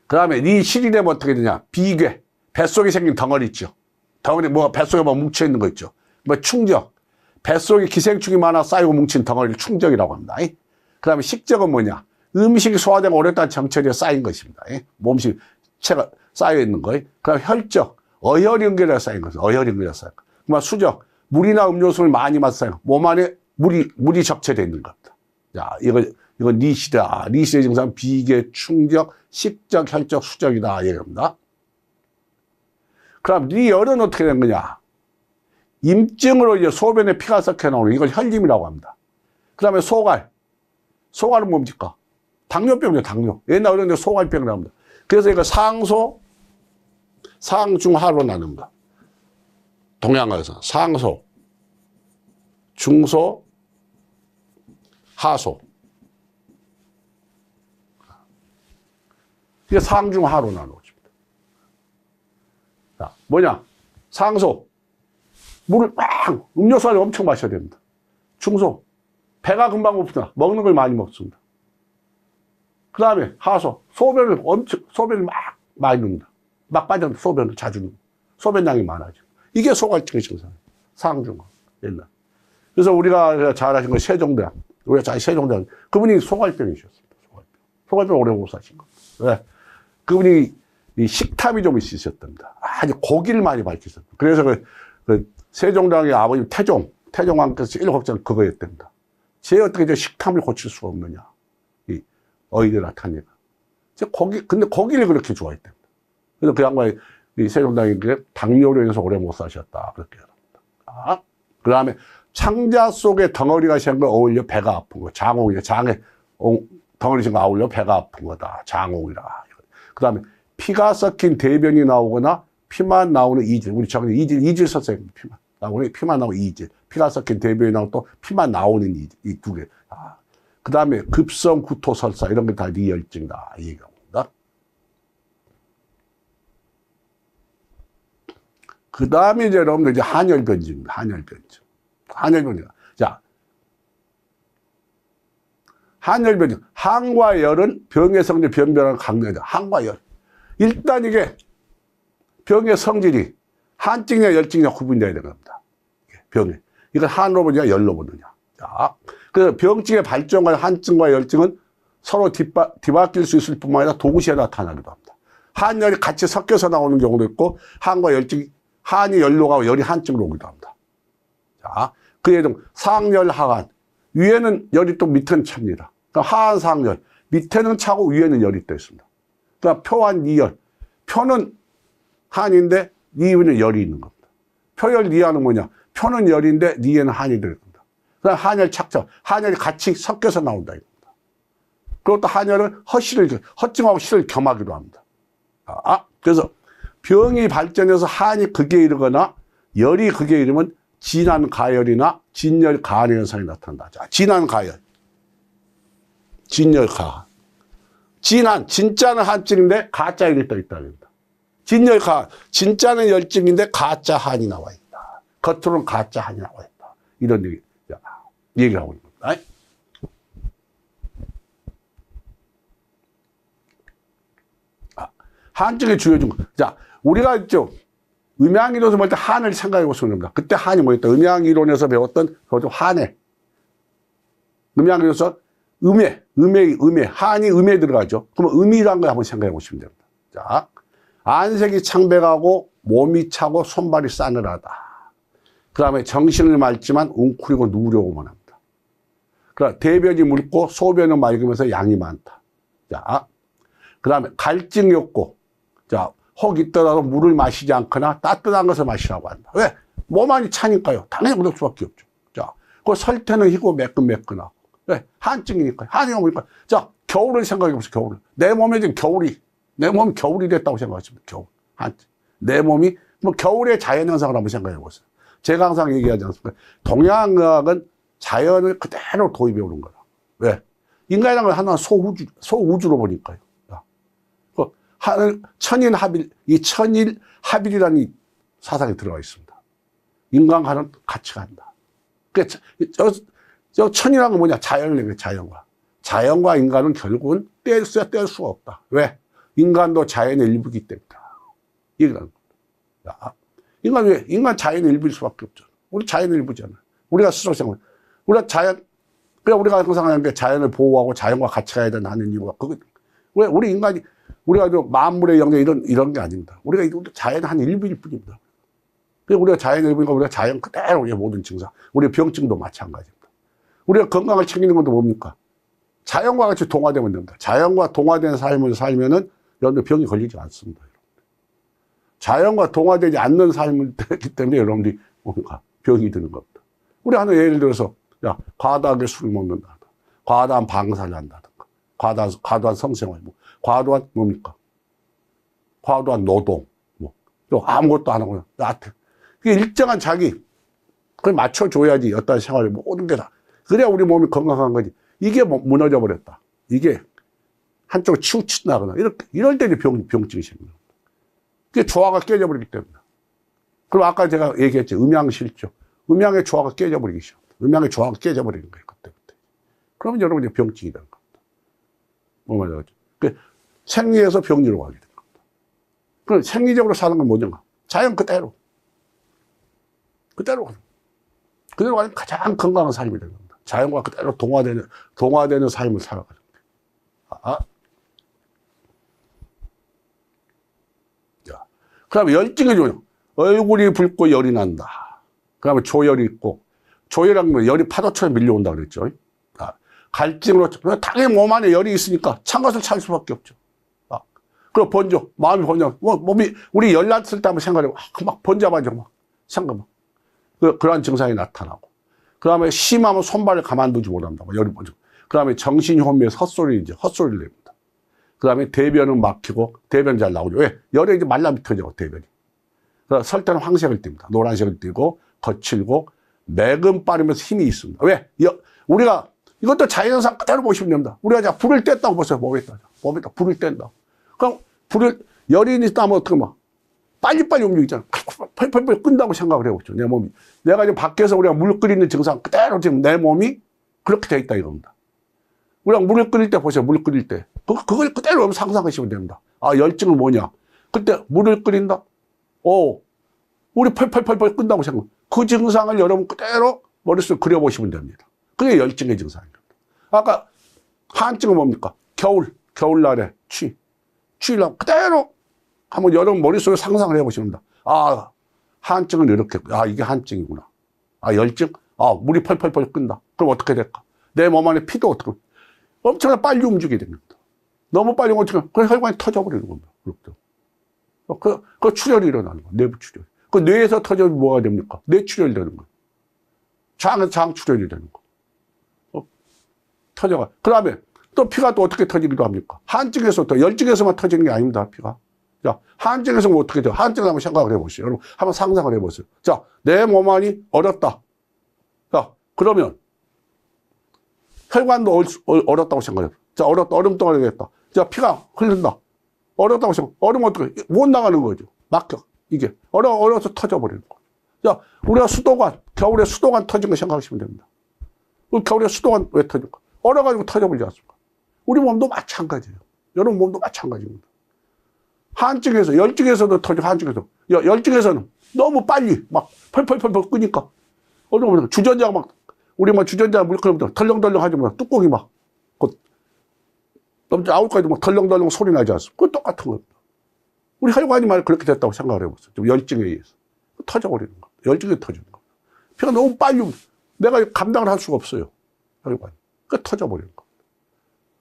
그 다음에 네 실이 되면 어떻게 되냐? 비괴. 뱃속에 생긴 덩어리 있죠. 덩어리, 뱃속에 뭉쳐있는 거 있죠. 충적. 뱃속에 기생충이 많아 쌓이고 뭉친 덩어리를 충적이라고 합니다. 그 다음에 식적은 뭐냐? 음식이 소화되고 오랫동안 정체되어 쌓인 것입니다. 몸식 체가 쌓여 있는 거예요. 그다음 혈적, 어혈 연결에 쌓인 것은 어혈 연결에 쌓인 것. 그다음 수적, 물이나 음료수를 많이 마셔요. 몸 안에 물이 적체되어 있는 겁니다. 자, 이거 리시다. 리시의 증상 비계, 충적, 식적, 혈적, 수적이다. 얘기합니다. 그럼 리열은 어떻게 된 거냐? 임증으로 이제 소변에 피가 섞여 나오는 이걸 혈림이라고 합니다. 그 다음에 소갈. 소갈은 뭡니까? 당뇨병이죠, 당뇨. 옛날 어렸는데 소갈병 나옵니다. 그래서 이거 상소, 상중하로 나눕니다. 동양어에서 상소, 중소, 하소. 이게 상중하로 나누어집니다. 자, 뭐냐? 상소. 물을 막, 음료수를 엄청 마셔야 됩니다. 중소. 배가 금방 고프다. 먹는 걸 많이 먹습니다. 그 다음에 하소. 소변을 막 많이 넣는다. 막 빠졌는데 소변을 자주 넣는다. 소변량이 많아져. 이게 소갈증의 증상이에요. 상중하. 옛날. 그래서 우리가 잘 아신 거 세종대왕. 우리가 잘 세종대왕. 그분이 소갈병이셨습니다. 소갈병 오래 못 사신 거. 왜? 그분이 이 식탐이 좀 있으셨답니다. 아주 고기를 많이 밝히셨습니다. 그래서 그 세종대왕의 아버님 태종왕께서 제일 걱정 그거였답니다. 쟤 어떻게 저 식탐을 고칠 수가 없느냐. 이 어이들 나타내가. 근데 고기를 그렇게 좋아했답니다. 그래서 그 양반이 이 세종대왕이 당뇨로 인해서 오래 못 사셨다. 그렇게 합니다. 그 다음에 창자 속에 덩어리가 생긴 거 어울려 배가 아픈 거. 장옥이야. 장에 덩어리 생긴 거 어울려 배가 아픈 거다. 장옥이라. 그 다음에 피가 섞인 대변이 나오거나 피만 나오는 이질. 우리 저기 이질 선생님 피만 나오는 이질. 피가 섞인 대변이 나오고 또 피만 나오는 이질. 이 두 개. 그 다음에 급성 구토설사 이런 게 다 리혈증이다. 이 얘기합니다. 그 다음에 이제 여러분들 이제 한열변증입니다. 한열변증. 자. 한열변증. 한과 열은 병의 성질 변변한 강렬이다. 한과 열. 일단 이게 병의 성질이 한증이냐 열증이냐 구분돼야 되는 겁니다. 병에. 이걸 한으로 보느냐 열로 보느냐. 자. 그래서 병증의 발전과 한증과 열증은 서로 뒤바뀔 수 있을 뿐만 아니라 동시에 나타나기도 합니다. 한열이 같이 섞여서 나오는 경우도 있고 한과 열증이 한이 열로 가고 열이 한증으로 오기도 합니다. 자. 그 예를 상열 하한. 위에는 열이 또 밑에는 찹니다. 그러니까 하한 상열. 밑에는 차고 위에는 열이 떠 있습니다. 그러니까 표한 니열. 표는 한인데 니에는 열이 있는 겁니다. 표열 니하는 뭐냐? 표는 열인데 니에는 한이 들어갑니다. 그다음 한열 착적. 한열이 같이 섞여서 나온다 이겁니다. 그리고 또 한열은 허증하고 실을 겸하기도 합니다. 그래서 병이 발전해서 한이 극에 이르거나 열이 극에 이르면 진한 가열이나 진열 가한 현상이 나타난다. 자, 진한 가열. 진열 가한. 진한, 진짜는 한증인데 가짜 열이 떠 있다. 진열 가한. 진짜는 열증인데 가짜 한이 나와 있다. 겉으로는 가짜 한이 나와 있다. 이런 얘기를 하고 있는 겁니다. 한증의 주요 증거. 자, 우리가 있죠. 음양이론에서 볼 때 한을 생각해 보시면 됩니다. 그때 한이 뭐였다? 음양이론에서 배웠던 한해. 음양이론에서 음해. 한이 음에 들어가죠. 그러면 음이라는 걸 한번 생각해 보시면 됩니다. 자, 안색이 창백하고 몸이 차고 손발이 싸늘하다. 그 다음에 정신을 맑지만 웅크리고 누우려고만 합니다. 그러니까 대변이 묽고 소변은 맑으면서 양이 많다. 자, 그 다음에 갈증 욕구. 자, 혹 있더라도 물을 마시지 않거나 따뜻한 것을 마시라고 한다. 왜? 몸 안이 차니까요. 당연히 그럴 수밖에 없죠. 자, 그 설태는 희고 매끈매끈하고. 왜? 한증이니까요. 한이 오니까. 자, 겨울을 생각해 보세요. 겨울을. 내 몸에 지금 내 몸이 겨울이 됐다고 생각하시면 겨울. 한증. 내 몸이 뭐 겨울의 자연현상을 한번 생각해 보세요. 제가 항상 얘기하지 않습니까? 동양의학은 자연을 그대로 도입해 오는 거라. 왜? 인간이라는 건 하나 소우주로 보니까요. 천일합일, 이 천일합일이라는 이 사상이 들어가 있습니다. 인간과는 같이 간다. 저 천이라는 건 뭐냐? 자연을 자연과. 자연과 인간은 결국은 뗄 수가 없다. 왜? 인간도 자연의 일부이기 때문이다. 이거는. 인간 왜? 인간 자연의 일부일 수밖에 없죠. 우리 자연의 일부잖아요. 우리가 스스로 생각. 그냥 우리가 항상 하는 게 자연을 보호하고 자연과 같이 가야 된다는 이유가 왜? 우리 인간이 우리가 만물의 영역 이런 게 아닙니다. 우리가 자연의 한 일부일 뿐입니다. 우리가 자연의 일부니까 우리가 자연 그대로 우리의 모든 증상, 우리의 병증도 마찬가지입니다. 우리가 건강을 챙기는 것도 뭡니까? 자연과 같이 동화되면 됩니다. 자연과 동화된 삶을 살면은 여러분들 병이 걸리지 않습니다. 자연과 동화되지 않는 삶을 했기 때문에 여러분들이 뭡니까? 병이 드는 겁니다. 우리 하나 예를 들어서, 야, 과다하게 술 먹는다. 과다한 방사를 한다든가. 과도한 성생활, 과도한 뭡니까? 과도한 노동, 또 아무것도 안 하고, 나한테. 그게 일정한 그걸 맞춰줘야지, 어떤 생활에 모든 게 다. 그래야 우리 몸이 건강한 거지. 이게 무너져 버렸다. 이게 한쪽으로 치우친다거나, 이럴 때 병증이 생깁니다. 그게 조화가 깨져버리기 때문에. 그럼 아까 제가 얘기했죠. 음양실조. 음양의 조화가 깨져버리기 시작합니다. 음양의 조화가 깨져버리는 거예요. 그때부터. 그러면 여러분이 병증이 되는 겁니다. 뭐 말이죠. 생리에서 병리로 가게 되는 겁니다. 그럼 생리적으로 사는 건 뭐냐? 자연 그대로. 그대로 가면 가장 건강한 삶이 되는 겁니다. 자연과 그대로 동화되는 삶을 살아가는 거예요. 자, 그 다음에 열증이 좋아요. 얼굴이 붉고 열이 난다. 그 다음에 조열이 있고, 조열이란 건 열이 파도처럼 밀려온다 그랬죠. 갈증으로, 당연히 몸 안에 열이 있으니까 찬것을 찾을 수밖에 없죠. 그리고 번져, 마음이 번져. 몸이, 우리 열 났을 때 한번 생각해봐. 막 번져가지고 막, 생각해봐. 그러한 증상이 나타나고. 그 다음에 심하면 손발을 가만두지 못한다고. 열이 번져. 그 다음에 정신이 혼미해 헛소리를 냅니다. 그 다음에 대변은 막히고, 대변 잘 나오죠. 왜? 열에 이제 말라붙어져, 대변이. 그래서 설 때는 황색을 띱니다. 노란색을 띠고, 거칠고, 맥은 빠르면서 힘이 있습니다. 왜? 우리가, 이것도 자연현상 그대로 보시면 됩니다. 우리가 자, 불을 뗐다고 보세요. 몸에다 불을 뗀다. 그럼, 열이 있다면 어떻게 막, 빨리빨리 움직이잖아. 펄펄펄 끈다고 생각을 해보죠. 내 몸이. 내가 지금 밖에서 우리가 물 끓이는 증상 그대로 지금 내 몸이 그렇게 돼 있다 이겁니다. 우리가 물을 끓일 때 보세요. 물 끓일 때. 그걸 그대로 상상하시면 됩니다. 열증은 뭐냐. 그때 물을 끓인다. 우리 펄펄펄 끈다고 생각. 그 증상을 여러분 그대로 머릿속에 그려보시면 됩니다. 그게 열증의 증상입니다. 아까 한증은 뭡니까? 겨울날에 취랑 그대로 한번 여러분 머릿속에 상상을 해보시면 됩니다. 한증은 이렇게, 이게 한증이구나. 열증? 물이 펄펄펄 끈다. 그럼 어떻게 될까? 내 몸 안에 피도 어떻게, 엄청나게 빨리 움직이게 됩니다. 너무 빨리 움직이면, 그 혈관이 터져버리는 겁니다. 그 출혈이 일어나는 거예요. 내부 출혈. 그 뇌에서 터져면 뭐가 됩니까? 뇌출혈이 되는 거예요. 장에서 장출혈이 되는 거. 터져가. 그 다음에 또 피가 또 어떻게 터지기도 합니까? 한증에서부터, 열증에서만 터지는 게 아닙니다, 피가. 자, 한증에서 뭐 어떻게 돼요? 한증을 한번 생각을 해보시죠. 여러분, 한번 상상을 해보세요. 자, 내 몸 안이 얼었다. 자, 그러면, 혈관도 얼었다고 생각해요. 자, 얼음덩어리가 됐다. 자, 피가 흐른다. 얼었다고 생각해. 얼으면 어떻게, 못 나가는 거죠. 막혀. 이게. 얼어서 터져버리는 거죠. 자, 우리가 겨울에 수도관 터진 거 생각하시면 됩니다. 겨울에 수도관 왜 터질까? 얼어가지고 터져버리지 않습니까? 우리 몸도 마찬가지예요. 여러분 몸도 마찬가지입니다. 열증에서도 터지고 한증에서. 열증에서는 너무 빨리 막 펄펄펄펄 끄니까. 주전자가 막, 우리 막 주전자 물 끓으면 덜렁덜렁 하지 마. 뚜껑이 막, 아웃까지 막 덜렁덜렁 소리 나지 않습니까? 그거 똑같은 겁니다. 우리 혈관이 말 그렇게 됐다고 생각을 해보세요. 좀 열증에 의해서. 터져버리는 거. 열증에 터지는 거. 피가 너무 빨리, 내가 감당을 할 수가 없어요. 혈관이. 그 터져버리는 거.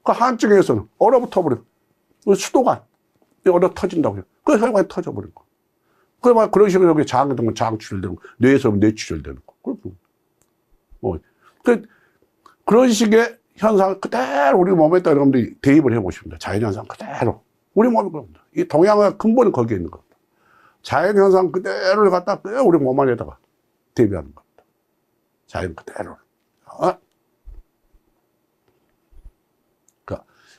그 한증에서는 얼어붙어 버리는 거. 수도관. 얼어 터진다고 해요. 그 혈관이 터져버린 거. 그런 식으로 여기 장에서 장 출혈되는 거, 뇌에서 뇌 출혈되는 거. 그런 식의 현상을 그대로 우리 몸에다 여러분들이 대입을 해보십니다. 자연현상 그대로. 우리 몸이 그럽니다. 이 동양의 근본은 거기에 있는 겁니다. 자연현상 그대로를 갖다 우리 몸 안에다가 대비하는 겁니다. 자연 그대로.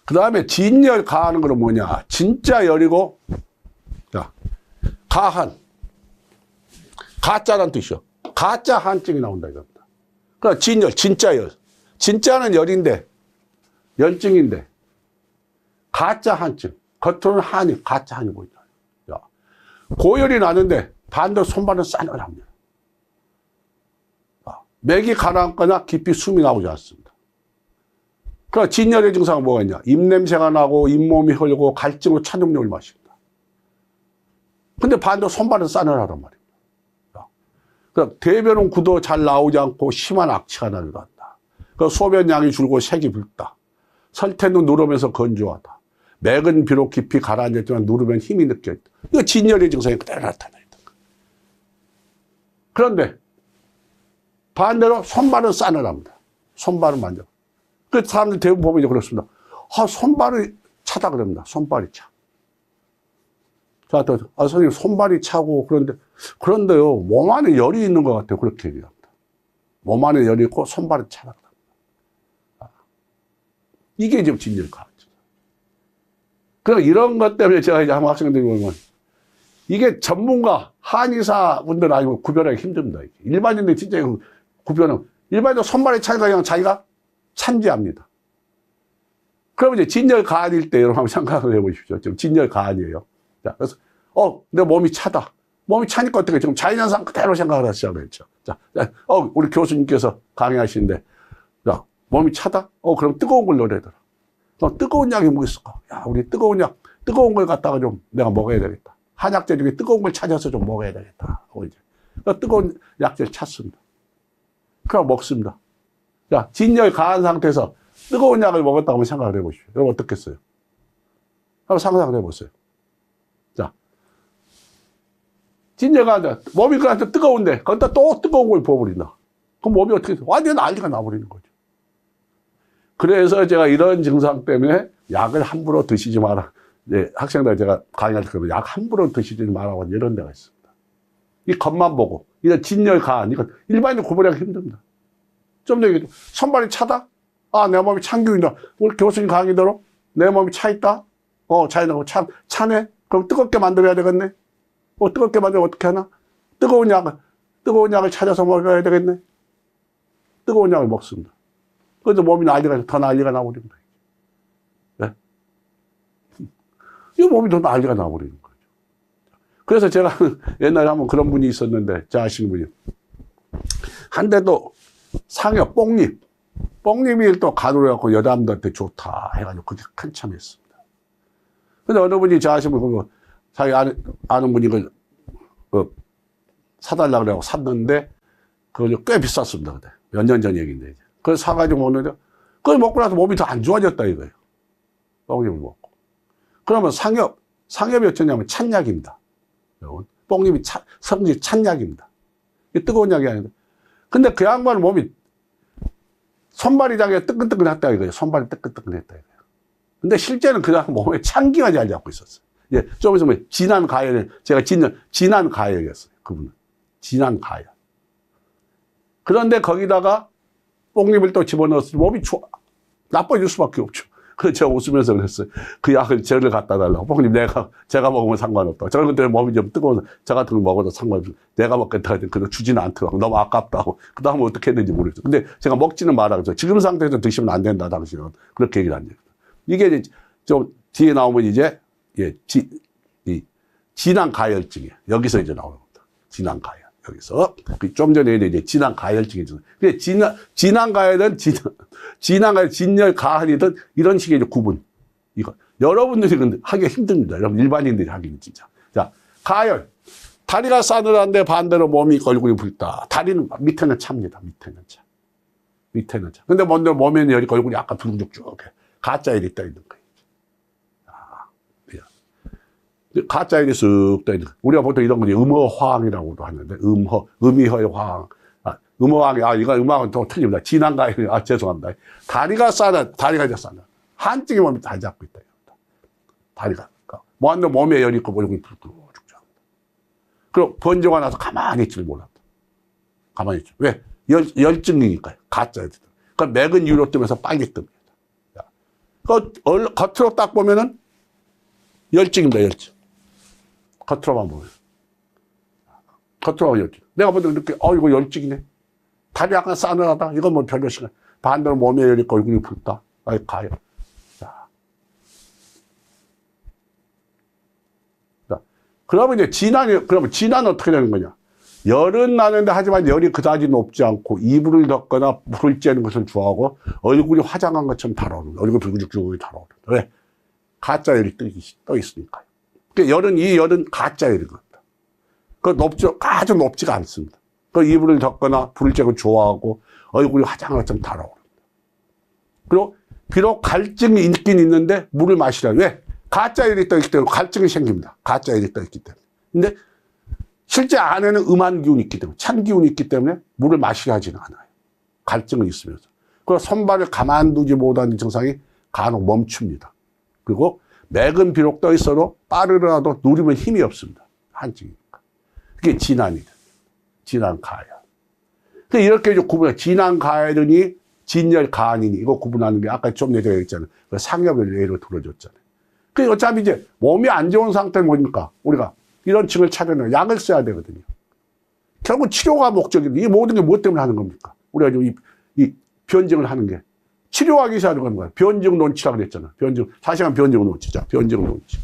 그 다음에 진열, 가하는 건 뭐냐. 진짜 열이고, 자, 가한. 가짜란 뜻이요. 가짜 한증이 나온다 이겁니다. 그러니까 진열, 진짜 열. 진짜는 열인데, 열증인데, 가짜 한증. 겉으로는 한이, 가짜 한이 보인다. 고열이 나는데, 반대로 손발은 싸늘합니다. 맥이 가라앉거나 깊이 숨이 나오지 않습니다. 그러니까 진열의 증상은 뭐가 있냐? 입냄새가 나고, 잇몸이 흘고, 갈증으로 찬음료를 마십니다. 근데 반대로 손발은 싸늘하단 말입니다. 그러니까 대변은 구도 잘 나오지 않고 심한 악취가 나기도 한다. 그러니까 소변량이 줄고 색이 붉다. 설태는 누르면서 건조하다. 맥은 비록 깊이 가라앉았지만 누르면 힘이 느껴졌다. 이거 진열의 증상이 그대로 나타나 있다. 그런데 반대로 손발은 싸늘합니다. 손발은 만져. 그 사람들 대부분 보면 이제 그렇습니다. 아, 손발이 차다 그럽니다. 손발이 차. 자, 또, 아, 선생님, 손발이 차고, 그런데요, 몸 안에 열이 있는 것 같아요. 그렇게 얘기합니다. 몸 안에 열이 있고, 손발이 차다. 이게 지금 진열과학이죠. 그럼 이런 것 때문에 제가 이제 한번 학생들이 보면, 이게 전문가, 한의사 분들 아니고 구별하기 힘듭니다. 일반인들 진짜 구별은, 일반인들 손발이 차니까 그냥 자기가 찬지합니다. 그러면 이제 진열과학일 때 여러분 한번 생각을 해보십시오. 지금 진열과학이에요. 자, 그래서, 내 몸이 차다. 몸이 차니까 어떻게 지금 자연현상 그대로 생각을 하기 시작했죠. 자, 우리 교수님께서 강의하시는데, 야, 몸이 차다? 그럼 뜨거운 걸 넣어야 되더라. 그럼 뜨거운 약이 뭐 있을까? 야, 우리 뜨거운 약, 뜨거운 걸 갖다가 좀 내가 먹어야 되겠다. 한약재 중에 뜨거운 걸 찾아서 좀 먹어야 되겠다. 이제. 뜨거운 약재를 찾습니다. 그럼 먹습니다. 자, 진열 가한 상태에서 뜨거운 약을 먹었다고 한번 생각을 해보십시오. 여러분 어떻겠어요? 한번 상상을 해보세요. 자, 진열가 몸이 그한테 뜨거운데 거기다 또 뜨거운 걸 부어버린다. 그럼 몸이 어떻게 돼? 완전 난리가 나버리는 거죠. 그래서 제가 이런 증상 때문에 약을 함부로 드시지 마라. 네, 학생들 제가 강의할 때 그러면 약 함부로 드시지 마라고 이런 데가 있습니다. 이 겉만 보고 이런 진열 가한 이건 일반인은 구분하기 힘듭니다. 좀 더 얘기해도 손발이 차다? 아, 내 몸이 찬 기운이다. 우리 교수님 강의대로 내 몸이 차 있다? 차이나고 차네? 그럼 뜨겁게 만들어야 되겠네? 뜨겁게 만들면 어떻게 하나? 뜨거운 약을 찾아서 먹어야 되겠네? 뜨거운 약을 먹습니다. 그래서 몸이 더 난리가 나버리는 거예요. 네? 이 몸이 더 난리가 나버리는 거죠. 그래서 제가 옛날에 한번 그런 분이 있었는데, 제가 아시는 분이. 한데도 상여, 뽕잎이 또 간으로 해갖고 여자분들한테 좋다 해가지고 그게 한참 했습니다. 근데 어느 분이 저 아시는 분, 자기 아는 분이 사달라고 그래갖고 샀는데, 그거 꽤 비쌌습니다. 그때. 몇 년 전 얘기인데. 이제. 그래서 사가지고 먹는데, 그걸 먹고 나서 몸이 더 안 좋아졌다 이거예요. 뽕잎을 먹고. 그러면 상엽이 어쩌냐면 찬약입니다. 여러분. 뽕잎이 성질 찬약입니다. 이게 뜨거운 약이 아닌데. 근데 그 양반은 몸이 손발이 자기가 뜨끈뜨끈했다 이거예요. 손발이 뜨끈뜨끈했다 이거예요. 근데 실제는 그냥 몸에 찬기가 잘 잡고 있었어요. 예, 좀 있으면 진한 가열, 제가 진한 가열이었어요. 그분은. 진한 가열. 그런데 거기다가 뽕잎을 또 집어넣었으니 몸이 나빠질 수밖에 없죠. 그래서 제가 웃으면서 그랬어요. 그 약을 저를 갖다 달라고. 뽕잎 제가 먹으면 상관없다. 저는 그때 몸이 좀 뜨거워서 저 같은 거 먹어도 상관없어. 내가 먹겠다 하더니 그래도 주지는 않더라고. 너무 아깝다고. 그 다음에 어떻게 했는지 모르겠어요. 근데 제가 먹지는 말라고. 지금 상태에서 드시면 안 된다, 당신은. 그렇게 얘기를 한 거예요. 이게 이제 좀 뒤에 나오면 이제, 진한 가열증이에요. 여기서 이제 나오는 겁니다. 진한 가열. 여기서. 좀 전에 이제 진한 가열증이죠. 근데 진한 가열은 진한 가열, 진열 가열이든 이런 식의 이제 구분. 이거. 여러분들이 근데 하기가 힘듭니다. 여러분 일반인들이 하기는 진짜. 자, 가열. 다리가 싸늘한데 반대로 몸이 얼굴이 붉다. 다리는 밑에는 찹니다. 밑에는 차. 근데 먼저 몸에는 열이 얼굴이 약간 둥죽죽해. 가짜열이 떠 있는 거예요. 가짜일이 쓱 떠있는. 우리가 보통 이런 거 음허화항이라고도 하는데, 음이허의 화항. 음허항이, 이거 음악은 또 틀립니다. 진한가일, 죄송합니다. 다리가 이제 싸다. 한쪽에 몸이 다 잡고 있다. 다리가. 완전 몸에 열이 있고, 얼굴이 붉고 죽죠. 그리고 번져가 나서 가만히 있지를 몰랐다. 가만히 있죠. 왜? 열증이니까요. 가짜일. 그러니까 맥은 위로 뜨면서 빨개 뜹니다. 겉으로 딱 보면은 열증입니다, 열증. 겉으로만 보면. 겉으로만 열증. 내가 보다 이렇게, 이거 열증이네. 다리 약간 싸늘하다. 이건 뭐 별로 시간. 반대로 몸에 열이 있고 얼굴이 붉다. 가요. 자. 그러면 이제 진한은 어떻게 되는 거냐. 열은 나는데 하지만 열이 그다지 높지 않고 이불을 덮거나 물을 쬐는 것을 좋아하고 얼굴이 화장한 것처럼 달아오르는 얼굴이 붉죽죽하게 달아오르는 왜? 가짜 열이 떠 있으니까요. 그러니까 이 열은 가짜 열인 겁니다. 아주 높지가 않습니다. 그 이불을 덮거나 불을 쬐고 좋아하고 얼굴이 화장한 것처럼 달아오릅니다. 그리고 비록 갈증이 있긴 있는데 물을 마시라. 왜? 가짜 열이 떠 있기 때문에 갈증이 생깁니다. 가짜 열이 떠 있기 때문에. 근데 실제 안에는 음한 기운이 있기 때문에, 찬 기운이 있기 때문에 물을 마시게 하지는 않아요. 갈증은 있으면서. 그리고 손발을 가만두지 못하는 증상이 간혹 멈춥니다. 그리고 맥은 비록 떠 있어도 빠르더라도 누리면 힘이 없습니다. 한증이니까. 그게 진안이다. 진안 가열. 이렇게 구분해. 진안 가열이니 진열 가안이니 이거 구분하는 게 아까 좀 내가 얘기했잖아요. 상엽을 예로 들어줬잖아요. 그 어차피 이제 몸이 안 좋은 상태는 뭡니까? 우리가 이런 층을 찾아내면 약을 써야 되거든요. 결국 치료가 목적인데 이 모든 게 무엇 때문에 하는 겁니까? 우리가 지금 이 변증을 하는 게 치료하기 위해서 하는 거야. 변증 논치라고 그랬잖아. 변증. 다시 한번 변증 논치. 자, 변증 논치.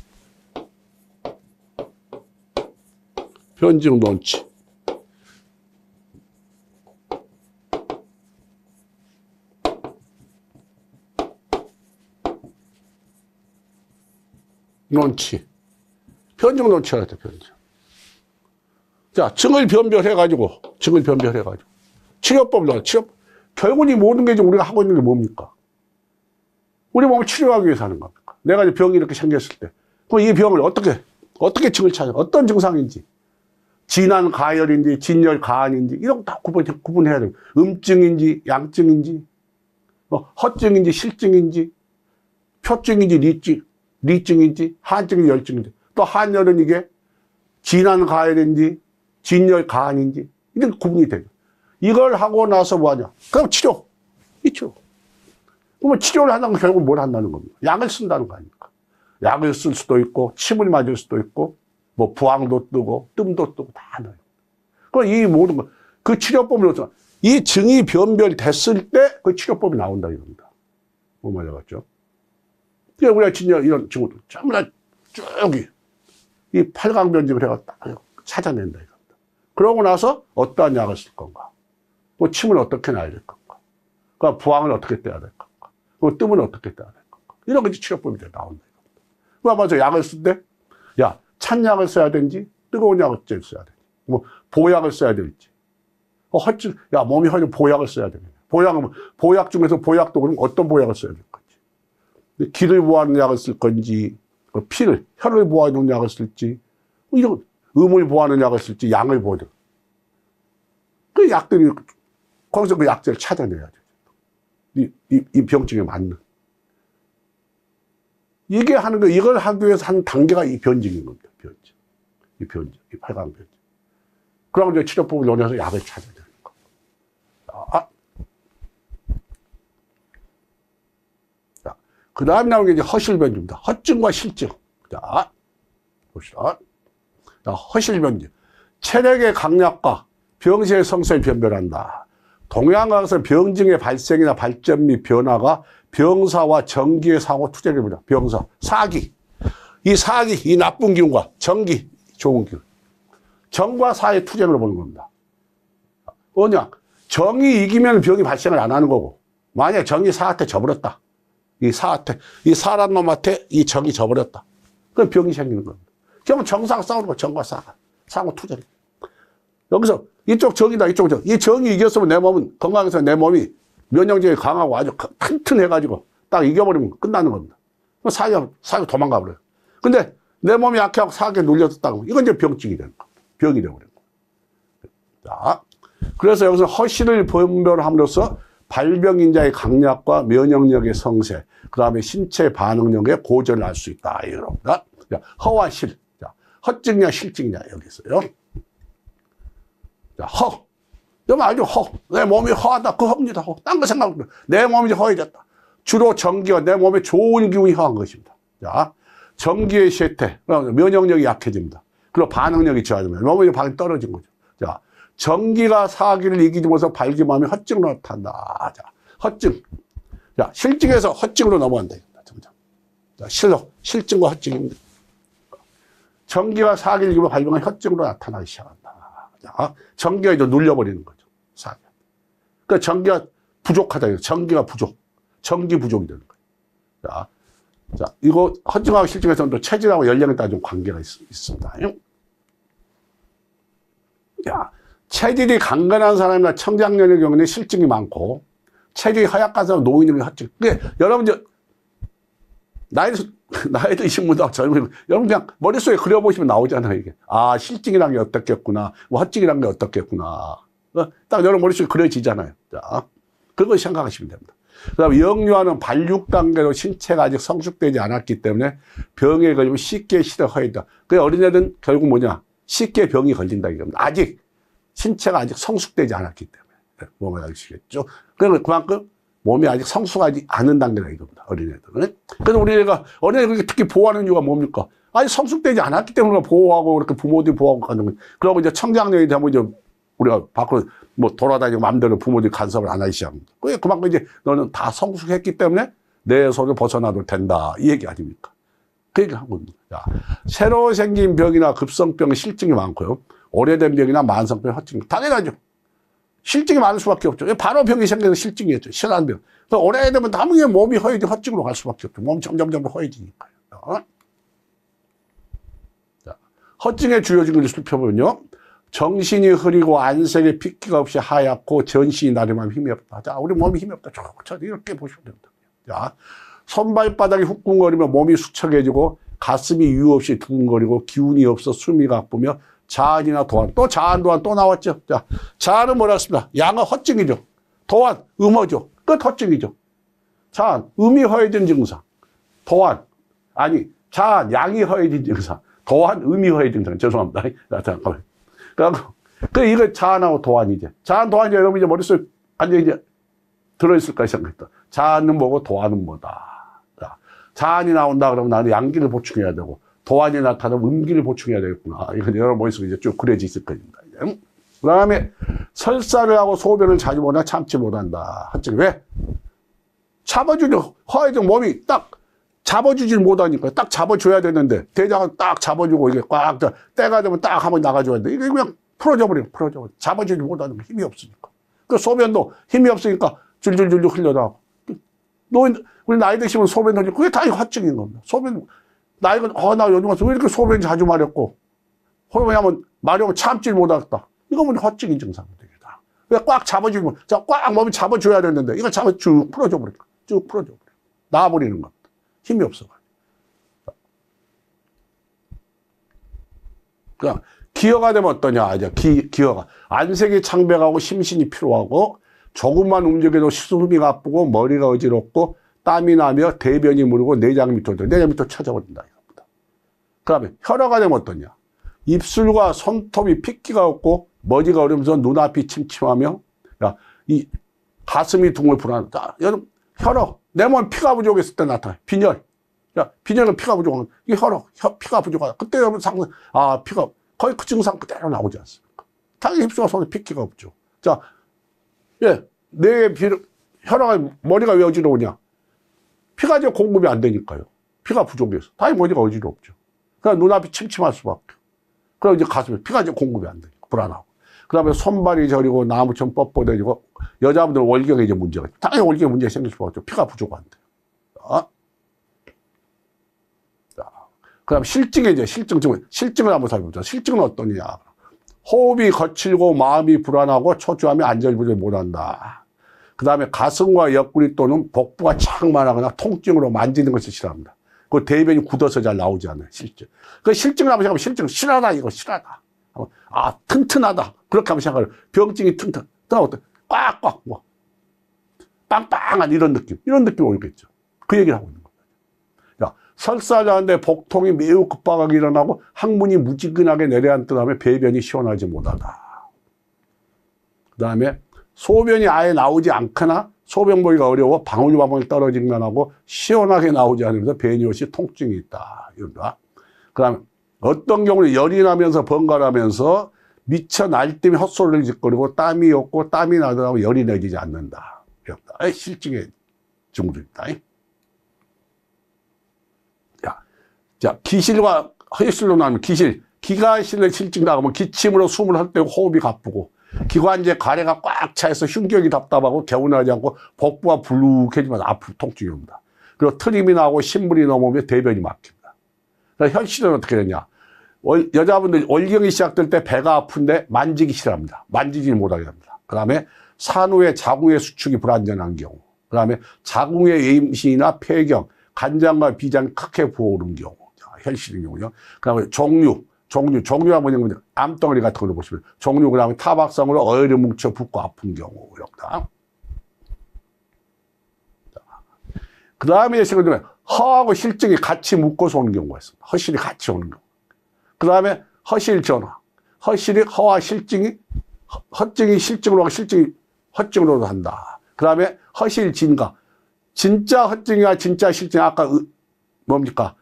변증 논치. 논치. 변증 논치라 했다, 변증. 자, 증을 변별해가지고, 치료법을 넣어. 결국 이 모든 게 우리가 하고 있는 게 뭡니까? 우리 몸을 치료하기 위해서 하는 겁니까? 내가 이제 병이 이렇게 생겼을 때, 그럼 이 병을 어떻게 증을 찾아? 어떤 증상인지, 진안 가열인지, 진열 가안인지, 이런 거 다 구분해야 돼요. 음증인지, 양증인지, 허증인지, 실증인지, 표증인지, 리증인지, 한증인지, 열증인지, 또 한열은 이게 진안 가열인지, 진열 가안인지, 이렇게 구분이 돼요. 이걸 하고 나서 뭐 하냐? 그럼 치료. 이 치료. 그러면 치료를 한다는 건 결국 뭘 한다는 겁니까? 약을 쓴다는 거 아닙니까? 약을 쓸 수도 있고, 침을 맞을 수도 있고, 뭐 부항도 뜨고, 뜸도 뜨고 다 넣어요. 그럼 이 모든 거, 그 치료법을, 이 증이 변별됐을 때 그 치료법이 나온다 이겁니다. 뭐 말이겠죠? 그러니까 우리가 진짜 이런 증후도 전부 다 쭉 이 팔강변증을 해가 딱 찾아낸다 이겁니다. 그러고 나서 어떠한 약을 쓸 건가? 그 침을 어떻게 놔야 될 건가? 그 부항을 어떻게 떼야 될 건가? 그 뜸은 어떻게 떼야 될 건가? 이런 게 치료법이 나온다 이겁니다. 그 맞아 약을 쓸 때, 야 찬 약을 써야 되는지 뜨거운 약을 써야 되는지, 뭐 보약을 써야 될지, 허증, 야 몸이 허증 보약을 써야 되는지, 보약 중에서 보약도 그럼 어떤 보약을 써야 될 건지, 기를 보하는 약을 쓸 건지, 피를 혈을 보하는 약을 쓸지, 이런 음을 보하는 약을 쓸지, 양을 보든 그 약들이 거기서 그 약재를 찾아내야죠. 이 병증에 맞는. 이게 하는 거, 이걸 하기 위해서 한 단계가 이 변증인 겁니다. 변증. 이 변증. 이 팔강 변증. 그러면 이제 치료법을 논해서 약을 찾아내는 겁니다. 자, 그 다음에 나오는 게 이제 허실변증입니다. 허증과 실증. 자, 봅시다. 자, 허실변증. 체력의 강약과 병세의 성성을 변별한다. 동양학에서 병증의 발생이나 발전 및 변화가 병사와 정기의 상호 투쟁입니다. 병사, 사기. 이 나쁜 기운과 정기, 좋은 기운. 정과 사의 투쟁으로 보는 겁니다. 뭐냐? 정이 이기면 병이 발생을 안 하는 거고, 만약에 정이 사한테 져버렸다. 이 사란 놈한테 이 정이 져버렸다. 그럼 병이 생기는 겁니다. 그러면 정상 싸우는 거, 정과 사가. 상호 투쟁. 여기서 이쪽 정이다, 이쪽 정. 이 정이 이겼으면 내 몸은, 건강해서 내 몸이 면역력이 강하고 아주 튼튼해가지고 딱 이겨버리면 끝나는 겁니다. 사기 도망가 버려요. 근데 내 몸이 약해하고 사기에 눌려졌다고. 이건 이제 병증이 되는 겁니다. 병이 되어버리는 겁니다. 자, 그래서 여기서 허실을 변별함으로써 발병인자의 강약과 면역력의 성세, 그 다음에 신체 반응력의 고전을 알 수 있다. 이겁니다. 허와 실. 자, 허증이냐 실증이냐 여기 있어요. 자, 허. 여러분 알죠? 허. 내 몸이 허하다. 그 허입니다. 허. 딴 거 생각합니다. 내 몸이 허해졌다. 주로 정기와 내 몸에 좋은 기운이 허한 것입니다. 자, 정기의 쇠퇴. 면역력이 약해집니다. 그리고 반응력이 저하됩니다. 몸의 반응이 떨어진 거죠. 자, 정기가 사기를 이기지 못해서 발기마음이 허증으로 나타난다. 자, 허증. 자, 실증에서 허증으로 넘어간다. 점점. 자, 실증과 허증입니다. 정기가 사기를 이기면 발병한 허증으로 나타나기 시작한다. 자, 정기가 이제 눌려버리는 거죠. 사기. 그러니까 정기가 부족하다. 정기가 부족. 정기 부족이 되는 거예요. 자, 이거 허증하고 실증에서는 또 체질하고 연령에 따라 좀 관계가 있습니다. 자, 체질이 강건한 사람이나 청장년의 경우는 실증이 많고, 체질이 허약한 사람, 노인의 허증. 그게 여러분, 나이 나이 드신 분도 젊은 여러분 그냥 머릿속에 그려보시면 나오잖아요. 이게 실증이란 게 어떻겠구나, 뭐 헛증이란 게 어떻겠구나. 딱 여러분 머릿속에 그려지잖아요. 자, 그걸 생각하시면 됩니다. 그다음에 영유아는 발육 단계로 신체가 아직 성숙되지 않았기 때문에 병에 걸리면 쉽게 시력허해진다. 그 어린애들은 결국 뭐냐, 쉽게 병이 걸린다 이겁니다. 아직 신체가 아직 성숙되지 않았기 때문에. 몸을 아시겠죠? 그러면 그만큼 몸이 아직 성숙하지 않은 단계다 이겁니다. 어린애들은. 그래서 우리가 어린애들 특히 보호하는 이유가 뭡니까? 아직 성숙되지 않았기 때문에 보호하고 이렇게 부모들이 보호하고 가는 거예요. 그러고 이제 청장년이 되면 이제 우리가 밖으로 뭐 돌아다니고 마음대로 부모들이 간섭을 안 하기 시작합니다. 그만큼 이제 너는 다 성숙했기 때문에 내 손을 벗어나도 된다. 이 얘기 아닙니까? 그 얘기를 한 겁니다. 자, 새로 생긴 병이나 급성병 실증이 많고요. 오래된 병이나 만성병, 헛증. 당연하죠. 실증이 많을 수밖에 없죠. 바로 병이 생겨서 실증이었죠. 실한 병. 오래되면 나중에 몸이 허해지 헛증으로 갈 수밖에 없죠. 몸이 점점 허해지니까요. 자, 헛증의 주요 증상을 살펴보면요. 정신이 흐리고 안색에 핏기가 없이 하얗고 전신이 나름하면 힘이 없다. 자, 우리 몸이 힘이 없다. 저 이렇게 보시면 됩니다. 자, 손발바닥이 후끈거리며 몸이 수척해지고 가슴이 이유 없이 두근거리고 기운이 없어 숨이 가쁘며 자한이나 도한. 또 자한, 도한 또 나왔죠. 자, 자한은 뭐라 했습니다. 양은 헛증이죠. 도한, 음허죠. 끝 헛증이죠. 자한, 음이 허해진 증상. 도한, 아니, 자한, 양이 허해진 증상. 도한, 음이 허해진 증상. 죄송합니다. 잠깐만. 이거 자한하고 도한이죠. 자한, 도한이 여러분 이제 머릿속에 완전히 이제 들어있을까 생각했다. 자한은 뭐고 도한은 뭐다. 자, 자한이 나온다 그러면 나는 양기를 보충해야 되고, 도안이 나타나면 음기를 보충해야 되겠구나. 이건 여러분 머릿속에 이제 쭉 그려져 있을 겁니다. 그 다음에 설사를 하고 소변을 자주 보나 참지 못한다. 헛증. 왜? 잡아주지, 허해진 몸이 딱 잡아주질 못하니까. 딱 잡아줘야 되는데, 대장은 딱 잡아주고, 이게 꽉, 때가 되면 딱 한번 나가줘야 돼. 이게 그냥 풀어져버려. 잡아주지 못하는 힘이 없으니까. 그 소변도 힘이 없으니까 줄줄줄줄 흘려나가고. 우리 나이 드시면 소변 흘리고, 그게 다 헛증인 겁니다. 소변, 나이가, 나 요즘 와서 왜 이렇게 소변 자주 마렸고, 왜냐면 마려면 참질 못하겠다. 이거 뭐 헛증인 증상입니다. 왜 꽉 잡아주면, 꽉 몸이 잡아줘야 되는데, 이걸 쭉 풀어줘 버리니까. 쭉 풀어줘 버려. 나와버리는 겁니다. 힘이 없어가지고. 그냥, 기어가 되면 어떠냐, 이제, 기어가. 안색이 창백하고 심신이 피로하고, 조금만 움직여도 숨이 아프고, 머리가 어지럽고, 땀이 나며 대변이 무르고 내장 밑으로 찾아버린다 이겁니다. 그 다음에 혈화가 되면 어떠냐. 입술과 손톱이 핏기가 없고 머리가 어려면서 눈앞이 침침하며 이 가슴이 둥글 불안하다. 여러분 혈화. 내 몸 피가 부족했을 때 나타나요. 빈혈. 빈혈은 피가 부족한 이게 혈화. 피가 부족하다. 그때 여러분 상승 피가 거의 그 증상 그대로 나오지 않습니까? 당연히 입술과 손에 핏기가 없죠. 자, 뇌에 혈화가 머리가 왜 어지러우냐. 피가 이제 공급이 안 되니까요. 피가 부족해서. 당연히 머리가 어지럽죠. 그러니까 눈앞이 침침할 수밖에. 그럼 이제 가슴에 피가 이제 공급이 안 되니까 불안하고. 그 다음에 손발이 저리고 나무처럼 뻣뻣해지고 여자분들은 월경에 이제 문제가 있죠. 당연히 월경에 문제가 생길 수밖에 없죠. 피가 부족한데. 그 다음에 실증을 한번 살펴보자. 실증은 어떠냐. 호흡이 거칠고 마음이 불안하고 초조하며 안절부절 못한다. 그 다음에 가슴과 옆구리 또는 복부가 창만하거나 통증으로 만지는 것을 싫어합니다. 그 대변이 굳어서 잘 나오지 않아요. 실증. 그 실증을 한번 생각하면 실증 실하다 이거 실하다. 튼튼하다. 그렇게 한번 생각해요. 병증이 튼튼하고 꽉꽉 뭐 빵빵한 이런 느낌이 오겠죠. 그 얘기를 하고 있는 겁니다. 설사를 하는데 복통이 매우 급박하게 일어나고 항문이 무지근하게 내려앉더라면 배변이 시원하지 못하다. 그 다음에 소변이 아예 나오지 않거나 소변 보기가 어려워 방울방울 떨어지기만 하고 시원하게 나오지 않으면서 배니 없이 통증이 있다. 이런다. 그 다음에 어떤 경우는 열이 나면서 번갈아면서 미쳐 날뛰며 헛소리를 짓거리고 땀이 없고 땀이 나더라도 열이 내리지 않는다. 이렇다. 실증의 증후들이다. 자, 기실과 허실로 나누면 기가실에 실증 나가면 기침으로 숨을 할 때 호흡이 가쁘고 기관지에 가래가 꽉 차있어 흉격이 답답하고 개운하지 않고 복부가 불룩해지면서 아픈 통증이 옵니다. 그리고 트림이 나고 신물이 넘어오면 대변이 막힙니다. 그래서 현실은 어떻게 되냐. 여자분들 월경이 시작될 때 배가 아픈데 만지기 싫어합니다. 만지지 못하게 합니다. 그 다음에 산후에 자궁의 수축이 불안전한 경우, 그 다음에 자궁의 임신이나 폐경, 간장과 비장이 크게 부어오른 경우. 자, 혈실인 경우요. 그 다음에 종류가 뭐냐면 암덩어리 같은 걸 보시면 종류, 그 다음에 타박성으로 어혈이 뭉쳐 붓고 아픈 경우. 이렇다. 그 다음에 지금 허하고 실증이 같이 묶어서 오는 경우가 있습니다. 허실이 같이 오는 경우. 그 다음에 허실 전화. 허실이 허와 실증이, 허증이 실증으로 하고 실증이 허증으로도 한다. 그 다음에 허실 진가. 진짜 허증이와 진짜 실증이 아까 뭡니까?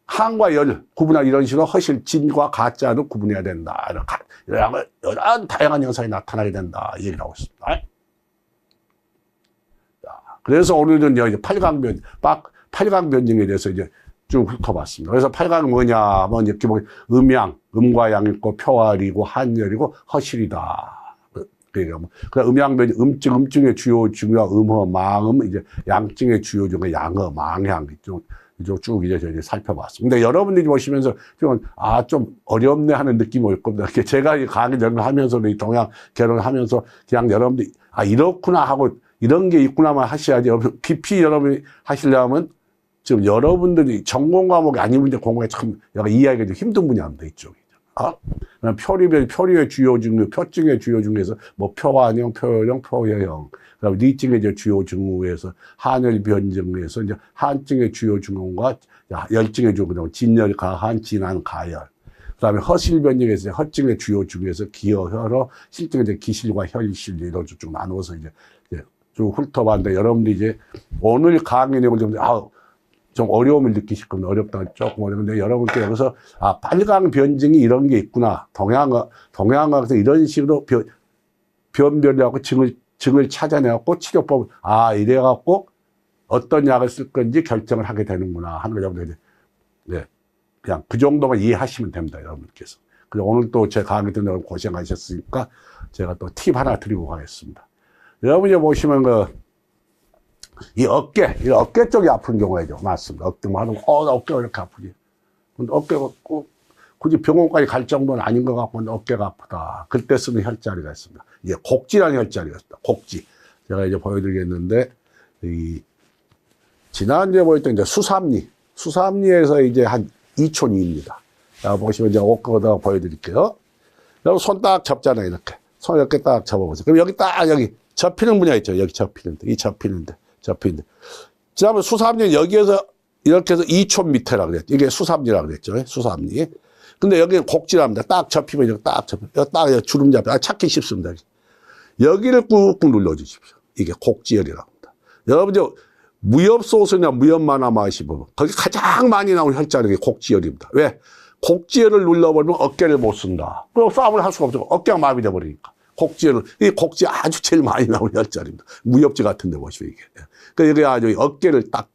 항과 열 구분하기 이런 식으로 허실 진과 가짜도 구분해야 된다. 이런 다양한 현상이 나타나게 된다. 이 얘기를 하고 있습니다. 그래서 오늘은 이제 8강 변증에 대해서 이제 쭉 훑어봤습니다. 그래서 8강은 뭐냐, 뭐 이렇게 보면 음과 양이 있고 표활이고 한열이고 허실이다. 그러니까 그 음양 변증, 음증의 주요 증과 음허, 망음, 이제 양증의 주요 증과 양허, 망향 이쪽 쭉 이제 저희 살펴봤습니다. 근데 여러분들이 보시면서 좀 어렵네 하는 느낌이 올 겁니다. 제가 이 강의 하면서 이 동양 결혼하면서 그냥 여러분들이 이렇구나 하고 이런 게 있구나만 하셔야지. 깊이 여러분이 하시려면 지금 여러분들이 전공 과목이 아닌 분들 공부에 참 이해하기가 좀 힘든 분야입니다. 이쪽이. 표류의 주요 증후, 표증의 주요 증후에서 뭐 표환형, 표혈형, 표여형, 그다음에 니증의 주요 증후에서 한열 변증에서 이제 한증의 주요 증후과 열증의 주요 증후, 진열, 가한, 진한, 가열. 그다음에 허실 변증에서 허증의 주요 증후에서 기어, 혈어, 실증의 기실과 혈실 이런 쭉 나누어서 이제 쭉 훑어봤는데 여러분들이 이제 오늘 강의 내용을 좀 어려움을 느끼실 겁니다. 어렵다, 조금 어려운데 여러분께 여기서 8강 변증이 이런 게 있구나. 동양학에서 이런 식으로 변별하고 증을 찾아내갖고 치료법을 이래갖고 어떤 약을 쓸 건지 결정을 하게 되는구나 하는 걸 여러분들 네, 그냥 그 정도만 이해하시면 됩니다. 여러분께서. 그리고 오늘 또 제 강의 듣느라고 고생하셨으니까 제가 또 팁 하나 드리고 가겠습니다. 여러분이 보시면 이 어깨 쪽이 아픈 경우가 있죠. 맞습니다. 어깨만 하면, 나 어깨가 이렇게 아프지. 근데 어깨가 꼭 굳이 병원까지 갈 정도는 아닌 것 같고, 어깨가 아프다. 그때 쓰는 혈자리가 있습니다. 이게 곡지라는 혈자리가 있습니다. 곡지. 제가 이제 보여드리겠는데, 지난주에 보였던 이제 수삼리에서 이제 한 2촌2입니다. 자, 보시면 이제 어깨에다가 보여드릴게요. 여러분 손 딱 접잖아요. 이렇게. 손 이렇게 딱 접어보세요. 그럼 여기 접히는 분야 있죠. 여기 접히는데. 지난번 수삼리 여기에서 이렇게 해서 2촌 밑에라 그랬죠. 이게 수삼리라 그랬죠. 수삼리. 근데 여기는 곡지랍니다. 딱 접히면 이렇게 딱 주름 잡혀. 찾기 쉽습니다. 여기를 꾹꾹 눌러주십시오. 이게 곡지열이라고 합니다. 여러분들 무협소설이나 무협만화 마시면 거기 가장 많이 나오는 혈자리가 곡지열입니다. 왜? 곡지열을 눌러버리면 어깨를 못 쓴다. 그럼 싸움을 할 수가 없죠. 어깨가 마비돼 버리니까. 이 곡지 아주 제일 많이 나오는 혈자리입니다. 무협지 같은 데 보시면 이게. 그러니까 이게 아주 어깨를 딱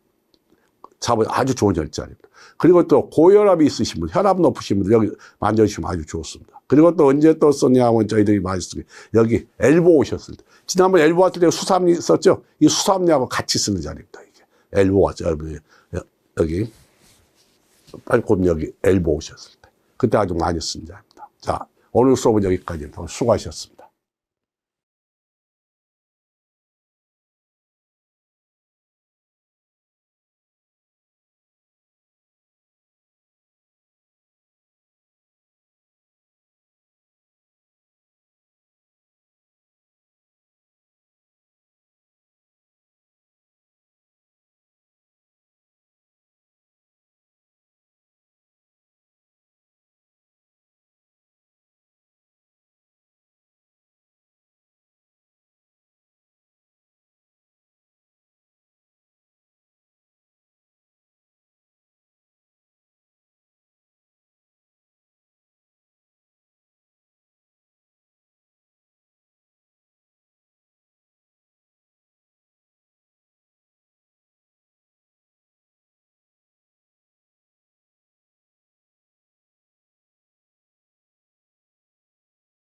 잡아야 아주 좋은 혈자리입니다. 그리고 또 고혈압이 있으신 분, 혈압 높으신 분들 여기 만져주시면 아주 좋습니다. 그리고 또 언제 또 썼냐 하면 저희들이 많이 쓰는 여기 엘보 오셨을 때. 지난번 엘보 왔을 때 수삼리 썼죠? 이 수삼리하고 같이 쓰는 자리입니다. 이게. 엘보 왔죠. 여기. 빨리 여기 엘보 오셨을 때. 그때 아주 많이 쓰는 자리입니다. 자, 오늘 수업은 여기까지입니다. 수고하셨습니다.